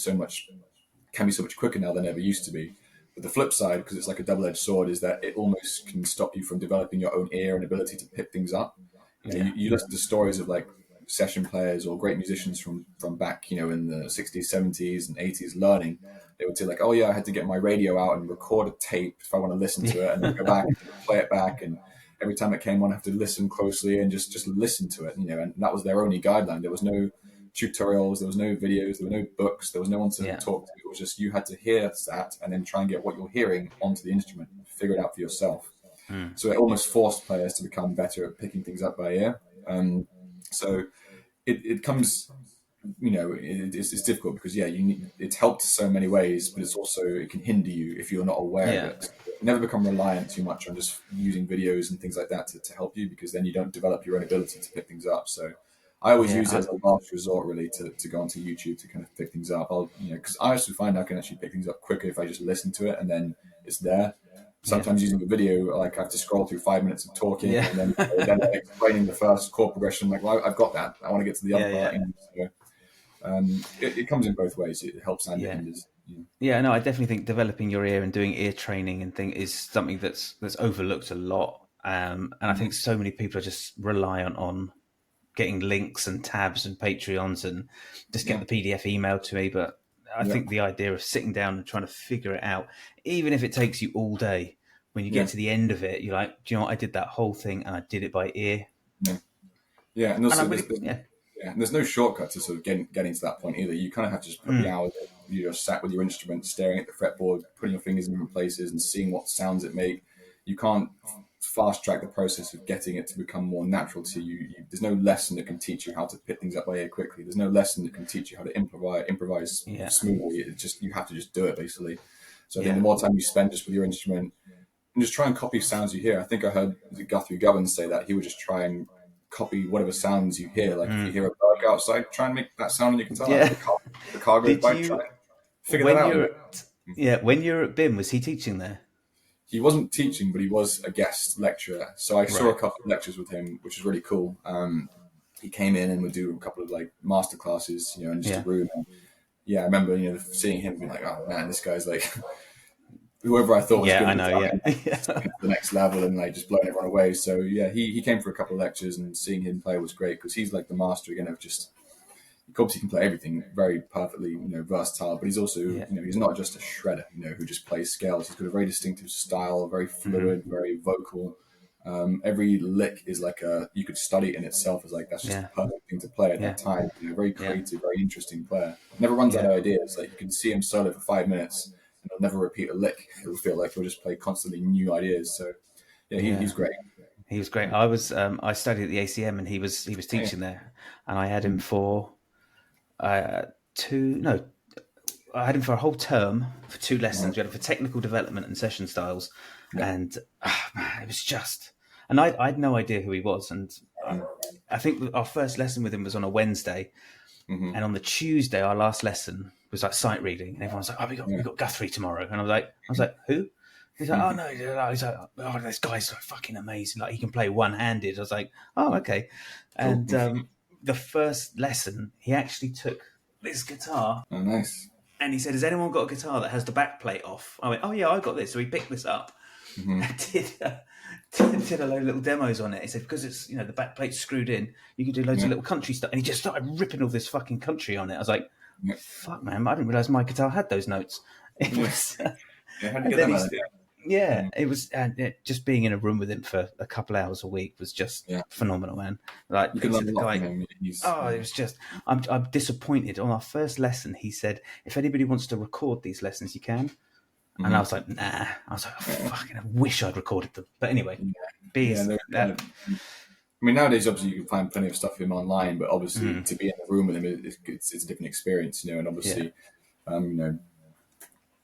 can be so much quicker now than ever used to be. But the flip side, because it's like a double-edged sword, is that it almost can stop you from developing your own ear and ability to pick things up. You listen to stories of like session players or great musicians from back, in the 60s, 70s, and 80s learning. They would say like, oh yeah, I had to get my radio out and record a tape if I want to listen to it, and then go back and play it back. And every time it came on, I have to listen closely and just listen to it, and that was their only guideline. There was no tutorials, there was no videos, there were no books, there was no one to talk to. It was just you had to hear that and then try and get what you're hearing onto the instrument, figure it out for yourself. So it almost forced players to become better at picking things up by ear. So it comes, it's difficult because it's helped so many ways, but it can hinder you if you're not aware of it. Never become reliant too much on just using videos and things like that to help you, because then you don't develop your own ability to pick things up. So I always use it as a last resort, really, to go onto YouTube to kind of pick things up. Because I actually find I can actually pick things up quicker if I just listen to it and then it's there. Sometimes using a video, like I have to scroll through 5 minutes of talking and then explaining the first chord progression. I'm like, well, I've got that. I want to get to the other part. So, it comes in both ways. It helps and it hinders. No, I definitely think developing your ear and doing ear training and thing is something that's overlooked a lot. And I think so many people are just reliant on getting links and tabs and Patreons and just get the PDF emailed to me. But I think the idea of sitting down and trying to figure it out, even if it takes you all day, when you get to the end of it, you're like, do you know what? I did that whole thing and I did it by ear. And also, Yeah, and there's no shortcut to sort of getting to that point either. You kind of have to just put the hours in. You just sat with your instrument, staring at the fretboard, putting your fingers in different places and seeing what sounds it make. You can't fast track the process of getting it to become more natural to you. There's no lesson that can teach you how to pick things up by ear quickly. There's no lesson that can teach you how to improvise Yeah, smoothly. It's just, you have to just do it basically. So I think yeah, the more time you spend just with your instrument and just try and copy sounds you hear. I think I heard Guthrie Govan say that he would just try and copy whatever sounds you hear. Like if you hear a bird go outside, try and make that sound on your guitar. Like yeah. the car goes Did by, try you and figure that when out. you're when you're at BIM? Was he teaching there? He wasn't teaching, but he was a guest lecturer. So I saw a Right. couple of lectures with him, which was really cool. He came in and would do a couple of like master classes, in just a Yeah, room. And yeah, I remember, seeing him being like, oh man, this guy's like, whoever I thought was yeah, good I at know. guitar, Yeah, just taking it to the next level and like just blowing everyone away. So yeah, he came for a couple of lectures, and seeing him play was great because he's like the master again of just, obviously can play everything very perfectly, versatile, but he's also, yeah, he's not just a shredder, who just plays scales. He's got a very distinctive style, very fluid, very vocal. Every lick is like you could study it in itself as like, that's just the yeah, perfect thing to play at yeah, that time. Very yeah, creative, very interesting player. Never runs out yeah, of ideas. Like you can see him solo for 5 minutes and he'll never repeat a lick. It'll feel like he'll just play constantly new ideas. So yeah, yeah. he's great. He was great. I studied at the ACM, and he was Yeah. teaching there, and I had him for two. No, I had him for a whole term for two lessons. We had him for technical development and session styles, Yeah. and man, it was just. And I had no idea who he was, and I think our first lesson with him was on a Wednesday, and on the Tuesday, our last lesson was like sight reading, and everyone's like, "Oh, we got Guthrie tomorrow," and I was like, "Who?" He's like, "Oh no," he's like, "Oh, this guy's so fucking amazing! Like he can play one-handed." I was like, "Oh, okay." Cool. And the first lesson, he actually took this guitar Oh, nice. and he said, "Has anyone got a guitar that has the back plate off?" I went, "Oh yeah, I got this." So he picked this up and did a load of little demos on it. He said, because it's the back plate's screwed in, you can do loads of little country stuff. And he just started ripping all this fucking country on it. I was like, Yeah. "Fuck, man! I didn't realize my guitar had those notes." It Yeah. was, Yeah, how did and you then get he's that idea? it was, and just being in a room with him for a couple hours a week was just Yeah. phenomenal, man. Like You he can said, learn the a lot guy. from him. He's Oh, it was just. I'm disappointed. On our first lesson, he said, "If anybody wants to record these lessons, you can." And I was like, "Nah." I was like, oh, "Fucking, I wish I'd recorded them." But anyway, yeah. bees. I mean, nowadays obviously you can find plenty of stuff of him online, but obviously to be in the room with him, it's a different experience, and Yeah, obviously,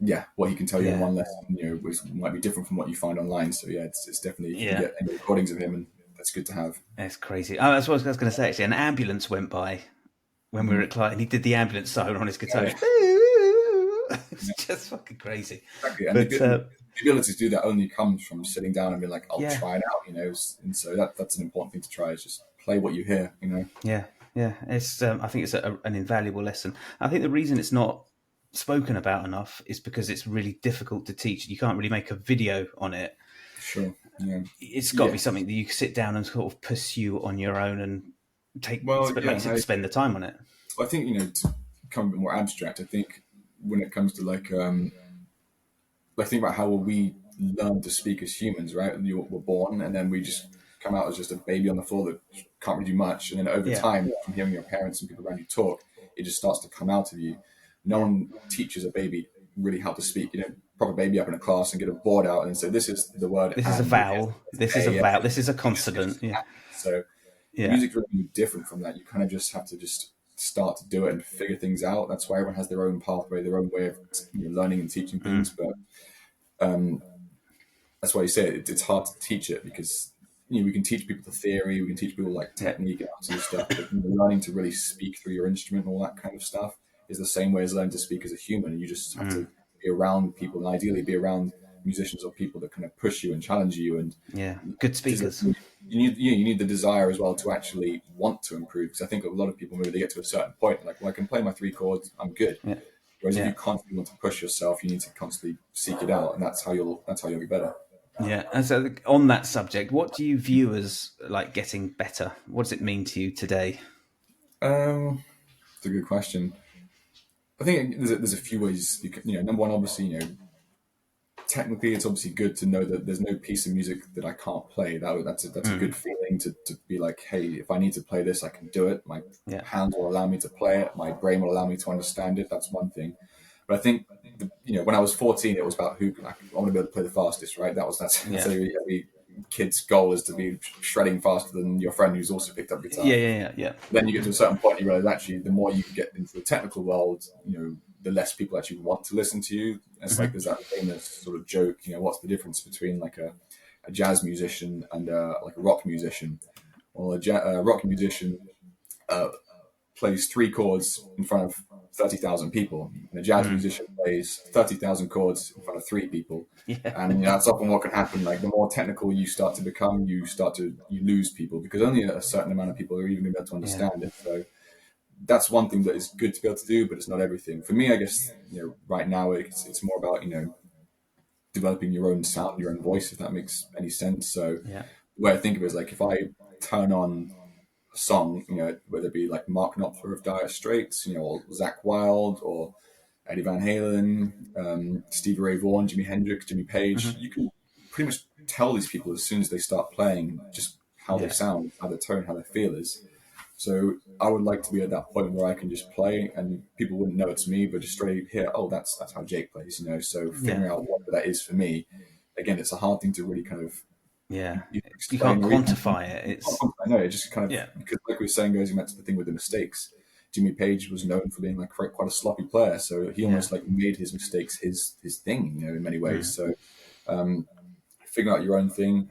yeah, what he can tell you in yeah, one lesson, might be different from what you find online. So yeah, it's definitely, if you can yeah. get any recordings of him, and that's good to have. It's crazy. Oh, that's what I was going to say. Actually, an ambulance went by when we were at Clyde, and he did the ambulance siren on his guitar. Yeah, It's just fucking crazy. exactly. And But the ability to do that only comes from sitting down and being like, I'll yeah, try it out, And so that's an important thing to try, is just play what you hear. yeah, yeah. It's. I think it's an invaluable lesson. I think the reason it's not spoken about enough is because it's really difficult to teach. You can't really make a video on it. Sure. Yeah. It's got to Yeah. be something that you sit down and sort of pursue on your own and take, Well, like yeah, you said, spend the time on it. I think, to become a bit more abstract, I think when it comes to like think about how we learn to speak as humans, right? We're born and then we just come out as just a baby on the floor that can't really do much. And then over Yeah, time, from hearing your parents and people around you talk, it just starts to come out of you. No one teaches a baby really how to speak. You don't prop a baby up in a class and get a board out and say, this is the word. this is a and, vowel. This is a yeah, vowel. This is a it's consonant. just Yeah, so yeah, music's really different from that. You kind of just have to just start to do it and figure things out. That's why everyone has their own pathway, their own way of learning and teaching things. But that's why you say it's hard to teach it, because we can teach people the theory, we can teach people like technique and that sort of stuff. But learning to really speak through your instrument and all that kind of stuff is the same way as learning to speak as a human. And you just have to be around people, and ideally be around musicians or people that kind of push you and challenge you. And yeah. Good speakers. you need the desire as well to actually want to improve. Because I think a lot of people, maybe they get to a certain point, like, well, I can play my 3 chords, I'm good. Yeah, Whereas if yeah, you constantly want to push yourself, you need to constantly seek it out, and that's how you'll be better. yeah. And so, on that subject, what do you view as like getting better? What does it mean to you today? It's a good question. I think there's a few ways you can, number one, obviously, technically, it's obviously good to know that there's no piece of music that I can't play. That's a good feeling to be like, hey, if I need to play this, I can do it. My Yeah. hands will allow me to play it. My brain will allow me to understand it. That's one thing. But I think, when I was 14, it was about who I want to be able to play the fastest, right? That's Yeah. every kid's goal is to be shredding faster than your friend who's also picked up guitar. Yeah. Yeah. Yeah. Yeah. Then you get to a certain point, you realize actually the more you get into the technical world, the less people actually want to listen to you. It's like there's that famous sort of joke, what's the difference between like a jazz musician and like a rock musician? Well, a rock musician uh, plays three chords in front of 30,000 people, and a jazz musician plays 30,000 chords in front of three people. Yeah. And that's often what can happen. Like the more technical you start to become, you lose people because only a certain amount of people are even able to Yeah. understand it. So that's one thing that is good to be able to do, but it's not everything. For me, I guess right now it's more about developing your own sound, your own voice, if that makes any sense. So Yeah. the way I think of it is like if I turn on a song, whether it be like Mark Knopfler of Dire Straits, or Zach Wilde or Eddie Van Halen, Stevie Ray Vaughan, Jimi Hendrix, Jimmy Page, you can pretty much tell these people as soon as they start playing just how they Yeah. sound, how their tone, how their feel is. So I would like to be at that point where I can just play and people wouldn't know it's me, but just straight hear, oh, that's how Jake plays, So Yeah. figuring out what that is for me, again, it's a hard thing to really kind of Yeah. You explain can't or even. quantify it. It's I know it just kind of yeah. because, like we were saying, goes back to the thing with the mistakes. Jimmy Page was known for being like quite a sloppy player, so he Yeah. almost like made his mistakes his thing, in many ways. So figuring out your own thing.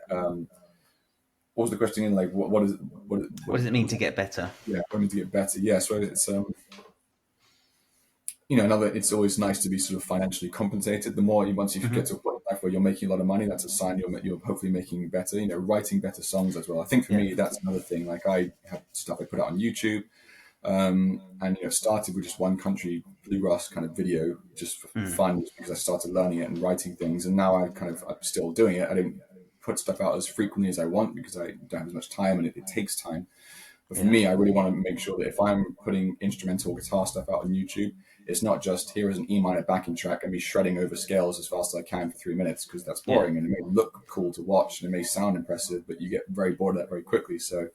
What was the question in like what is What does it mean to get better? yeah, wanting to get better? Yeah, so it's another. It's always nice to be sort of financially compensated. The more once you get to a point in life where you're making a lot of money, that's a sign you're hopefully making better. Writing better songs as well. I think for Yeah. me that's another thing. Like I have stuff I put out on YouTube. And started with just one country bluegrass kind of video just for fun, just because I started learning it and writing things, and now I'm still doing it. I don't put stuff out as frequently as I want because I don't have as much time, and it takes time. But for Yeah. me, I really want to make sure that if I'm putting instrumental guitar stuff out on YouTube, it's not just here is an E minor backing track and me shredding over scales as fast as I can for 3 minutes, because that's Yeah. boring and it may look cool to watch and it may sound impressive, but you get very bored of that very quickly. So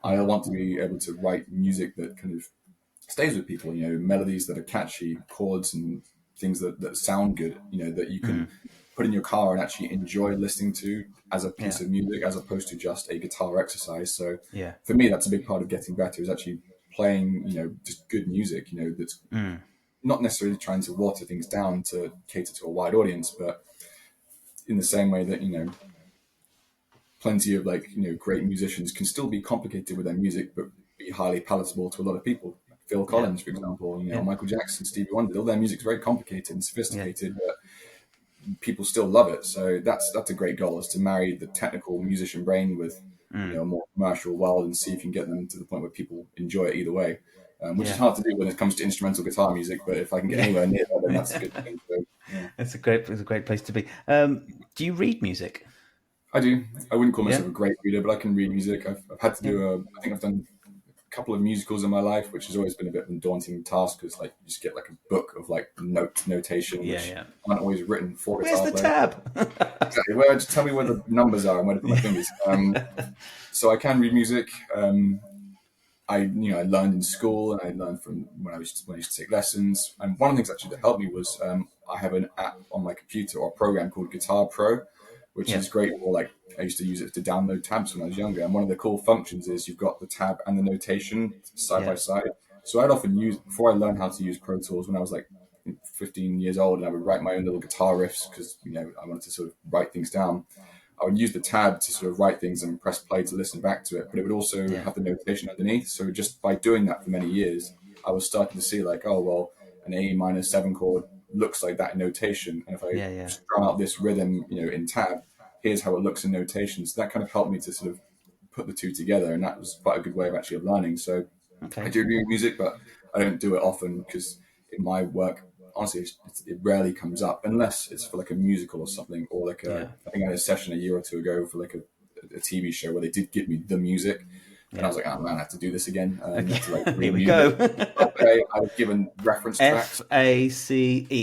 I want to be able to write music that kind of stays with people, melodies that are catchy, chords and things that sound good, that you can put in your car and actually enjoy listening to as a piece Yeah. of music, as opposed to just a guitar exercise. So Yeah. for me, that's a big part of getting better, is actually playing, just good music, that's not necessarily trying to water things down to cater to a wide audience, but in the same way that, plenty of great musicians can still be complicated with their music, but be highly palatable to a lot of people. Like Phil Yeah. Collins, for example, Yeah. Michael Jackson, Stevie Wonder, all their music's very complicated and Yeah. sophisticated, but people still love it. So that's a great goal, is to marry the technical musician brain with a more commercial world and see if you can get them to the point where people enjoy it either way. Which is Yeah. hard to do when it comes to instrumental guitar music, but if I can get anywhere near that, then that's a good thing. So, yeah. It's a great place to be. Do you read music? I do. I wouldn't call Yeah. myself a great reader, but I can read music. I've had to do I think I've done a couple of musicals in my life, which has always been a bit of a daunting task, because like you just get like a book of like notation, Yeah. which Yeah. aren't always written for Where's guitar the players. tab? Exactly. Well, just tell me where the numbers are and where to put my fingers. So I can read music. I learned in school, and I learned from when I used to take lessons. And one of the things actually that helped me was I have an app on my computer, or a program called Guitar Pro, which Yeah. is great for like, I used to use it to download tabs when I was younger. And one of the cool functions is you've got the tab and the notation side Yeah. by side. So I'd often use, before I learned how to use Pro Tools when I was like 15 years old, and I would write my own little guitar riffs because I wanted to sort of write things down. I would use the tab to sort of write things and press play to listen back to it, but it would also Yeah. have the notation underneath. So just by doing that for many years, I was starting to see like, oh, well, an A minor 7 chord looks like that in notation. And if I Yeah. Yeah. strum out this rhythm, in tab, here's how it looks in notation. So that kind of helped me to sort of put the two together. And that was quite a good way of actually learning. So I Okay. do read music, but I don't do it often, because in my work, honestly, it rarely comes up unless it's for like a musical or something, or like Yeah. I think I had a session a year or two ago for like a TV show where they did give me the music, And I Yeah. was like, oh man, I have to do this again. I have to like Okay. Here read we go. music. Okay, I was given reference tracks. FACE.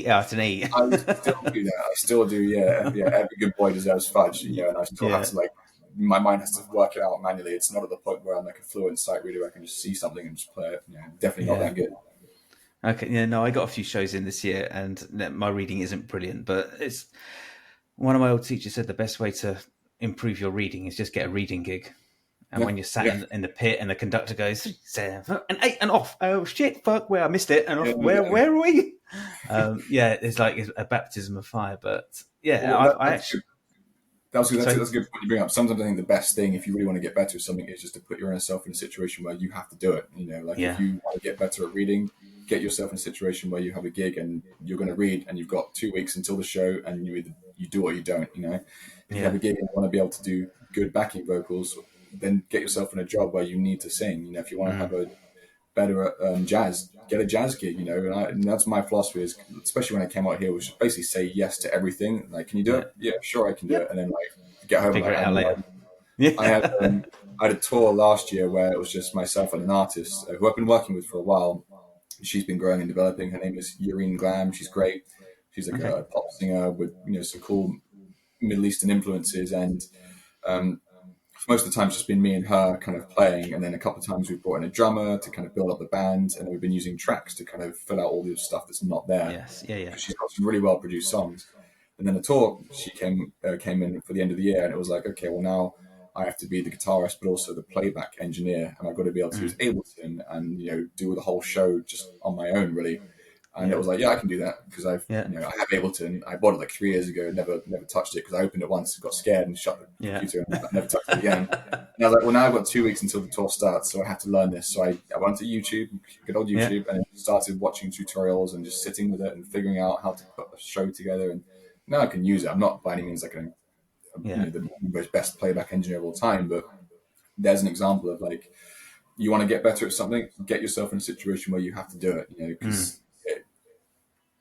Oh, it's an E. I would still do that. I still do, yeah, yeah. Every good boy deserves fudge, and I still have Yeah. to like, my mind has to work it out manually. It's not at the point where I'm like a fluent sight reader. I can just see something and just play it. Definitely not Yeah. that good. Okay. Yeah. No, I got a few shows in this year, and my reading isn't brilliant. But it's one of my old teachers said the best way to improve your reading is just get a reading gig. And Yeah, when you're sat yeah, in the pit and the conductor goes 7 and 8 and off, oh shit, fuck, where I missed it and yeah, off, yeah. where are we? Yeah, it's like a baptism of fire. But yeah, Well, I that's actually good. That's good. sorry. That's a good point you bring up. Sometimes I think the best thing, if you really want to get better at something, is just to put yourself in a situation where you have to do it. Like if Yeah, you want to get better at reading, get yourself in a situation where you have a gig and you're going to read, and you've got 2 weeks until the show, and you either you do or you don't. If you have yeah, a gig and you want to be able to do good backing vocals, then get yourself in a job where you need to sing. If you want to have a better at jazz, get a jazz gig, and that's my philosophy is, especially when I came out here, was just basically say yes to everything. Like, can you do yeah. it? Yeah, sure, I can do it. Yep. And then like get home, Figure like it I had out no later. idea. I had Yeah. I had a tour last year where it was just myself and an artist who I've been working with for a while. She's been growing and developing. Her name is Yureen Glam. She's great. She's like Okay. a pop singer with some cool Middle Eastern influences, and um, most of the time it's just been me and her kind of playing, and then a couple of times we've brought in a drummer to kind of build up the band, and then we've been using tracks to kind of fill out all the stuff that's not there, Yes. Yeah. Yeah. because she's got some really well produced songs. And then the tour, she came in for the end of the year, and it was like, okay, well now I have to be the guitarist but also the playback engineer, and I've got to be able to use Ableton and do the whole show just on my own really. And it Yeah. was like, yeah, I can do that, because Yeah. I have Ableton. I bought it like 3 years ago, never touched it because I opened it once, got scared, and shut the Yeah. computer, and never touched it again. And I was like, well, now I've got 2 weeks until the tour starts, so I have to learn this. So I went to YouTube, good old Yeah. YouTube, and started watching tutorials and just sitting with it and figuring out how to put a show together. And now I can use it. I'm not by any means like Yeah. the most best playback engineer of all time, but there's an example of like, you want to get better at something, get yourself in a situation where you have to do it, because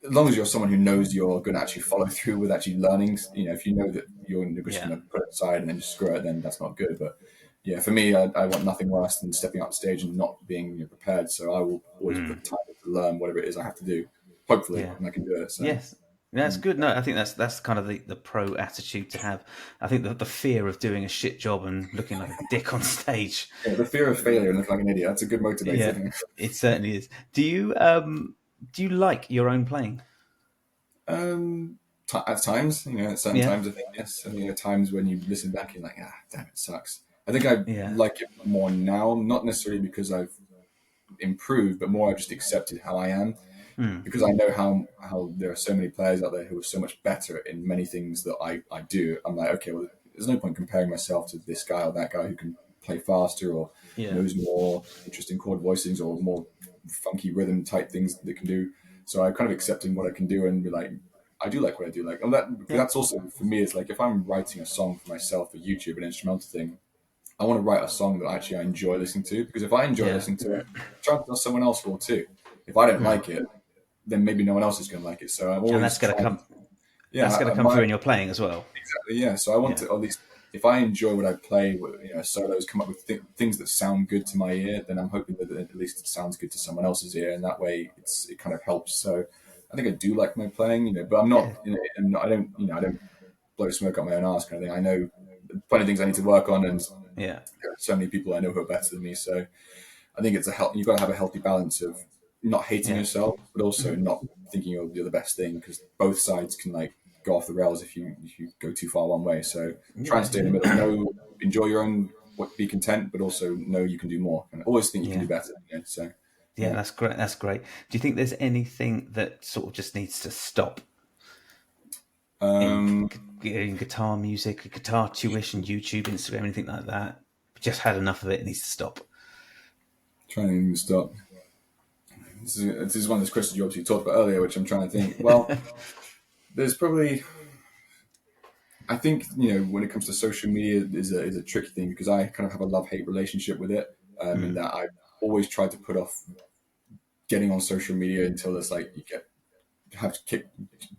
as long as you're someone who knows you're going to actually follow through with actually learning, if you know that you're just Yeah. going to put it aside and then just screw it, then that's not good. But yeah, for me, I want nothing worse than stepping up stage and not being prepared. So I will always put time to learn whatever it is I have to do, hopefully, Yeah. and I can do it. So Yes. That's good. No, I think that's kind of the pro attitude to have. I think the fear of doing a shit job and looking like a dick on stage. yeah, the fear of failure and looking like an idiot, that's a good Yeah, motivator. it certainly is. Do you like your own playing? At times, at certain Yeah. times, I think yes. I mean, at times when you listen back, you're like, damn, it sucks. I think I Yeah. like it more now, not necessarily because I've improved, but more I've just accepted how I am, because I know how there are so many players out there who are so much better in many things that I do. I'm like, okay, well, there's no point comparing myself to this guy or that guy who can play faster or Yeah. knows more interesting chord voicings or more funky rhythm type things that they can do. So I kind of accepting what I can do and be like, I do like what I do. Like, and that's also for me. It's like if I'm writing a song for myself for YouTube, an instrumental thing, I want to write a song that actually I enjoy listening to, because if I enjoy Yeah. listening to it, chances are someone else will too. If I don't like it, then maybe no one else is going to like it. So I'm And always trying. that's Yeah, gonna come my through in your playing as well. exactly. Yeah, so I want Yeah. to at least, if I enjoy what I play, solos, come up with things that sound good to my ear, then I'm hoping that at least it sounds good to someone else's ear, and that way it kind of helps. So I think I do like my playing, but I'm not, Yeah. I don't blow smoke up my own ass kind of thing. I know plenty of things I need to work on, and Yeah. there are so many people I know who are better than me. So I think it's you've got to have a healthy balance of not hating Yeah. yourself, but also not thinking you're the best thing, because both sides can like go off the rails if you go too far one way. So try and stay in the middle. Enjoy your own, be content, but also know you can do more, and always think you can Yeah. do better. So Yeah, that's great. That's great. Do you think there's anything that sort of just needs to stop in, um, in guitar music, guitar tuition, YouTube, Instagram, anything like that? Just had enough of it. It needs to stop. trying to stop. This is one of those questions you obviously talked about earlier, which I'm trying to think. Well, there's probably. I think when it comes to social media is a tricky thing, because I kind of have a love-hate relationship with it, in that I always try to put off getting on social media until it's like you have to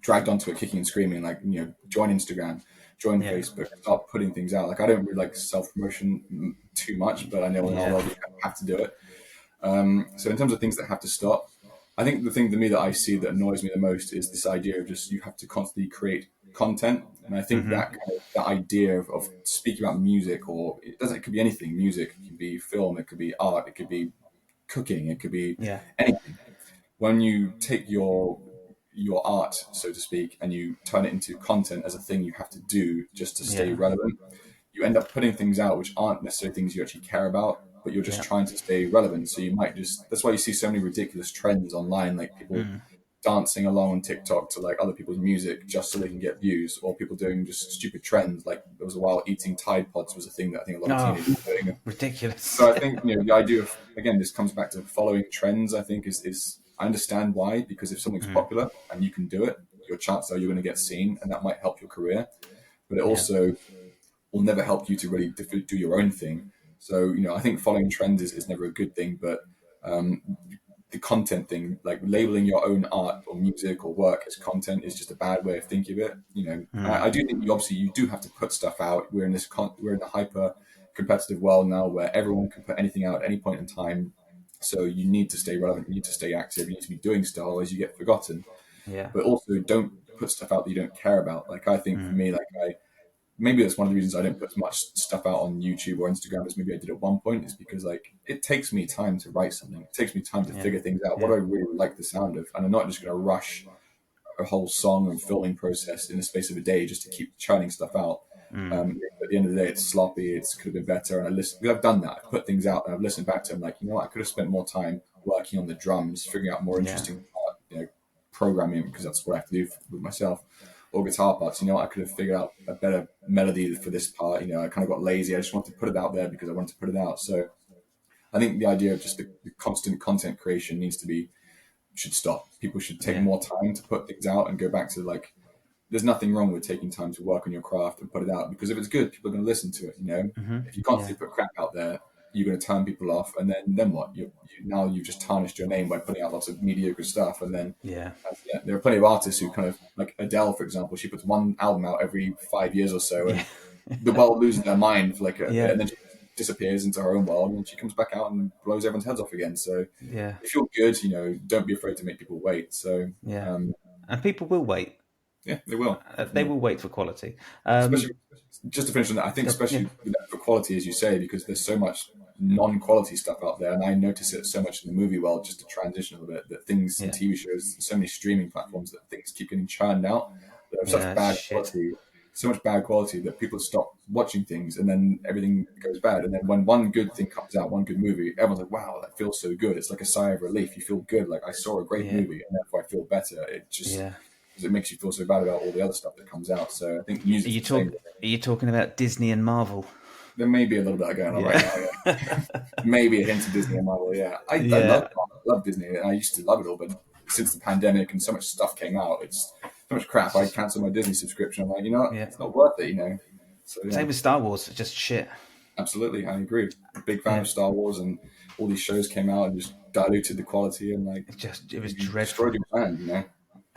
dragged onto it kicking and screaming, like join Instagram, join Yeah. Facebook, start putting things out. Like I don't really like self-promotion too much, but I know in our Yeah. world you have to do it. So in terms of things that have to stop, I think the thing to me that I see that annoys me the most is this idea of just you have to constantly create content. And I think that that idea of speaking about music, or it could be anything, music, it could be film, it could be art, it could be cooking, it could be Yeah. anything. When you take your art, so to speak, and you turn it into content as a thing you have to do just to stay Yeah. relevant, you end up putting things out which aren't necessarily things you actually care about, but you're just Yeah. trying to stay relevant. So you might just, that's why you see so many ridiculous trends online, like people dancing along on TikTok to like other people's music just so they can get views, or people doing just stupid trends. Like there was a while eating Tide Pods was a thing that I think a lot of Oh, teenagers were doing. ridiculous. So I think, the idea of, again, this comes back to following trends. I think is I understand why, because if something's popular and you can do it, your chances are you're going to get seen, and that might help your career. But it Yeah. also will never help you to really do your own thing. So I think following trends is never a good thing, but the content thing, like labeling your own art or music or work as content, is just a bad way of thinking of it. I do think you do have to put stuff out. We're in a hyper competitive world now where everyone can put anything out at any point in time. So you need to stay relevant. You need to stay active. You need to be doing stuff, otherwise you get forgotten. Yeah. But also, don't put stuff out that you don't care about. Like I think for me, maybe that's one of the reasons I don't put as much stuff out on YouTube or Instagram as maybe I did at one point, is because like it takes me time to write something. It takes me time to figure things out. What Yeah. do I really like the sound of? And I'm not just going to rush a whole song and filming process in the space of a day just to keep churning stuff out. At the end of the day, it's sloppy. It could have been better. And I've done that. I've put things out and I've listened back to them. Like, I could have spent more time working on the drums, figuring out more Yeah. interesting part, programming, because that's what I have to do with myself, or guitar parts. I could have figured out a better melody for this part. I kind of got lazy. I just wanted to put it out there because I wanted to put it out. So I think the idea of just the constant content creation should stop. People should take Yeah. more time to put things out and go back to like, there's nothing wrong with taking time to work on your craft and put it out, because if it's good, people are going to listen to it. If you Yeah. constantly put crap out there, you're going to turn people off, and then what? Now you've just tarnished your name by putting out lots of mediocre stuff, and then Yeah. there are plenty of artists who kind of, like Adele, for example, she puts one album out every 5 years or so, and the world loses their mind for like a bit, and then she disappears into her own world, and she comes back out and blows everyone's heads off again. So Yeah. if you're good, don't be afraid to make people wait. So Yeah. And people will wait. yeah, they will. They will wait for quality. Especially, just to finish on that, I think especially for quality, as you say, because there's so much non-quality stuff out there, and I notice it so much in the movie world. Just to transition a little bit, that things in TV shows, so many streaming platforms, that things keep getting churned out that have such bad quality, so much bad quality that people stop watching things, and then everything goes bad. And then when one good thing comes out, one good movie, everyone's like, "Wow, that feels so good." It's like a sigh of relief. You feel good, like I saw a great movie, and therefore I feel better. It just because it makes you feel so bad about all the other stuff that comes out. So I think music. Are you talking about Disney and Marvel? There may be a little bit going on right now. Yeah. Maybe a hint of Disney and Marvel. Yeah, I love Disney, and I used to love it all, but since the pandemic and so much stuff came out, it's so much crap. I cancelled my Disney subscription. I'm like, it's not worth it. So, yeah. Same with Star Wars, just shit. Absolutely, I agree. I'm a big fan of Star Wars, and all these shows came out and just diluted the quality, and like it was dreadful. Destroyed your brand.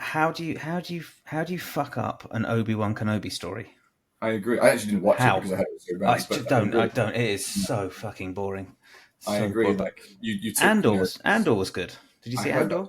How do you fuck up an Obi-Wan Kenobi story? I agree. I actually didn't watch it because I had it so bad. I don't. It is so fucking boring. I agree. Boring. Like you took, Andor was good. Did you see Andor?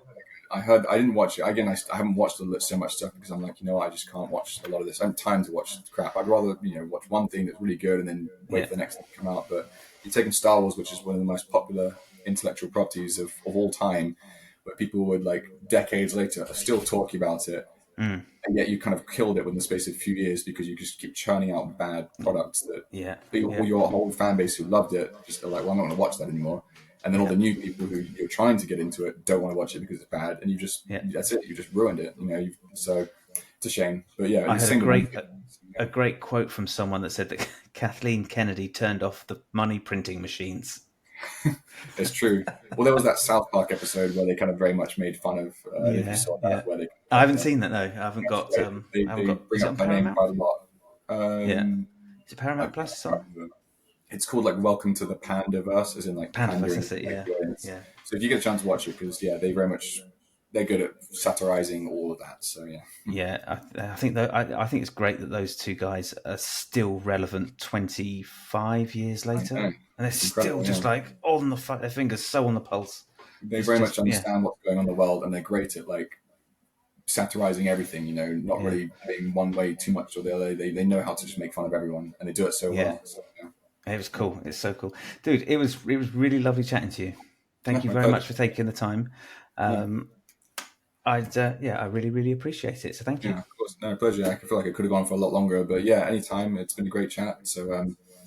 I didn't watch it. Again, I haven't watched so much stuff because I'm like, I just can't watch a lot of this. I have time to watch crap. I'd rather, watch one thing that's really good and then wait for the next thing to come out. But you're taking Star Wars, which is one of the most popular intellectual properties of all time, where people would, like, decades later are still talking about it. And yet you kind of killed it within the space of a few years because you just keep churning out bad products that your whole fan base who loved it just are like, well, I'm not going to watch that anymore. And then all the new people who you're trying to get into it don't want to watch it because it's bad, and that's it. You just ruined it. So it's a shame. But yeah, I had a great quote from someone that said that Kathleen Kennedy turned off the money printing machines. It's true. Well, there was that South Park episode where they kind of very much made fun of. If you saw that, where they. I haven't seen that. No, I haven't got. They bring up their name quite a lot. Is it Paramount Plus or something? It's called like Welcome to the Pandaverse, as in like Pandaverse. That's it. Yeah. So if you get a chance to watch it, because they very much they're good at satirizing all of that. So yeah, Yeah, I think that I think it's great that those two guys are still relevant 25 years I later, know and they're it's still incredible. Yeah, just like on their fingers so on the pulse. they It's very much just yeah, understand what's going on in the world, and they're great at like satirizing everything. You know, not yeah, really being one way too much or the other. They know how to just make fun of everyone, and they do it so yeah. well. So yeah, It was cool. It's so cool, dude. It was really lovely chatting to you. no, Thank you my very pleasure. much for taking the time. No, I really really appreciate it. So thank you. yeah, of course, no pleasure. I feel like it could have gone for a lot longer, but yeah, anytime. It's been a great chat. So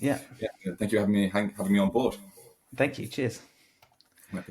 Yeah, yeah, thank you for having me on board. thank you. Cheers. My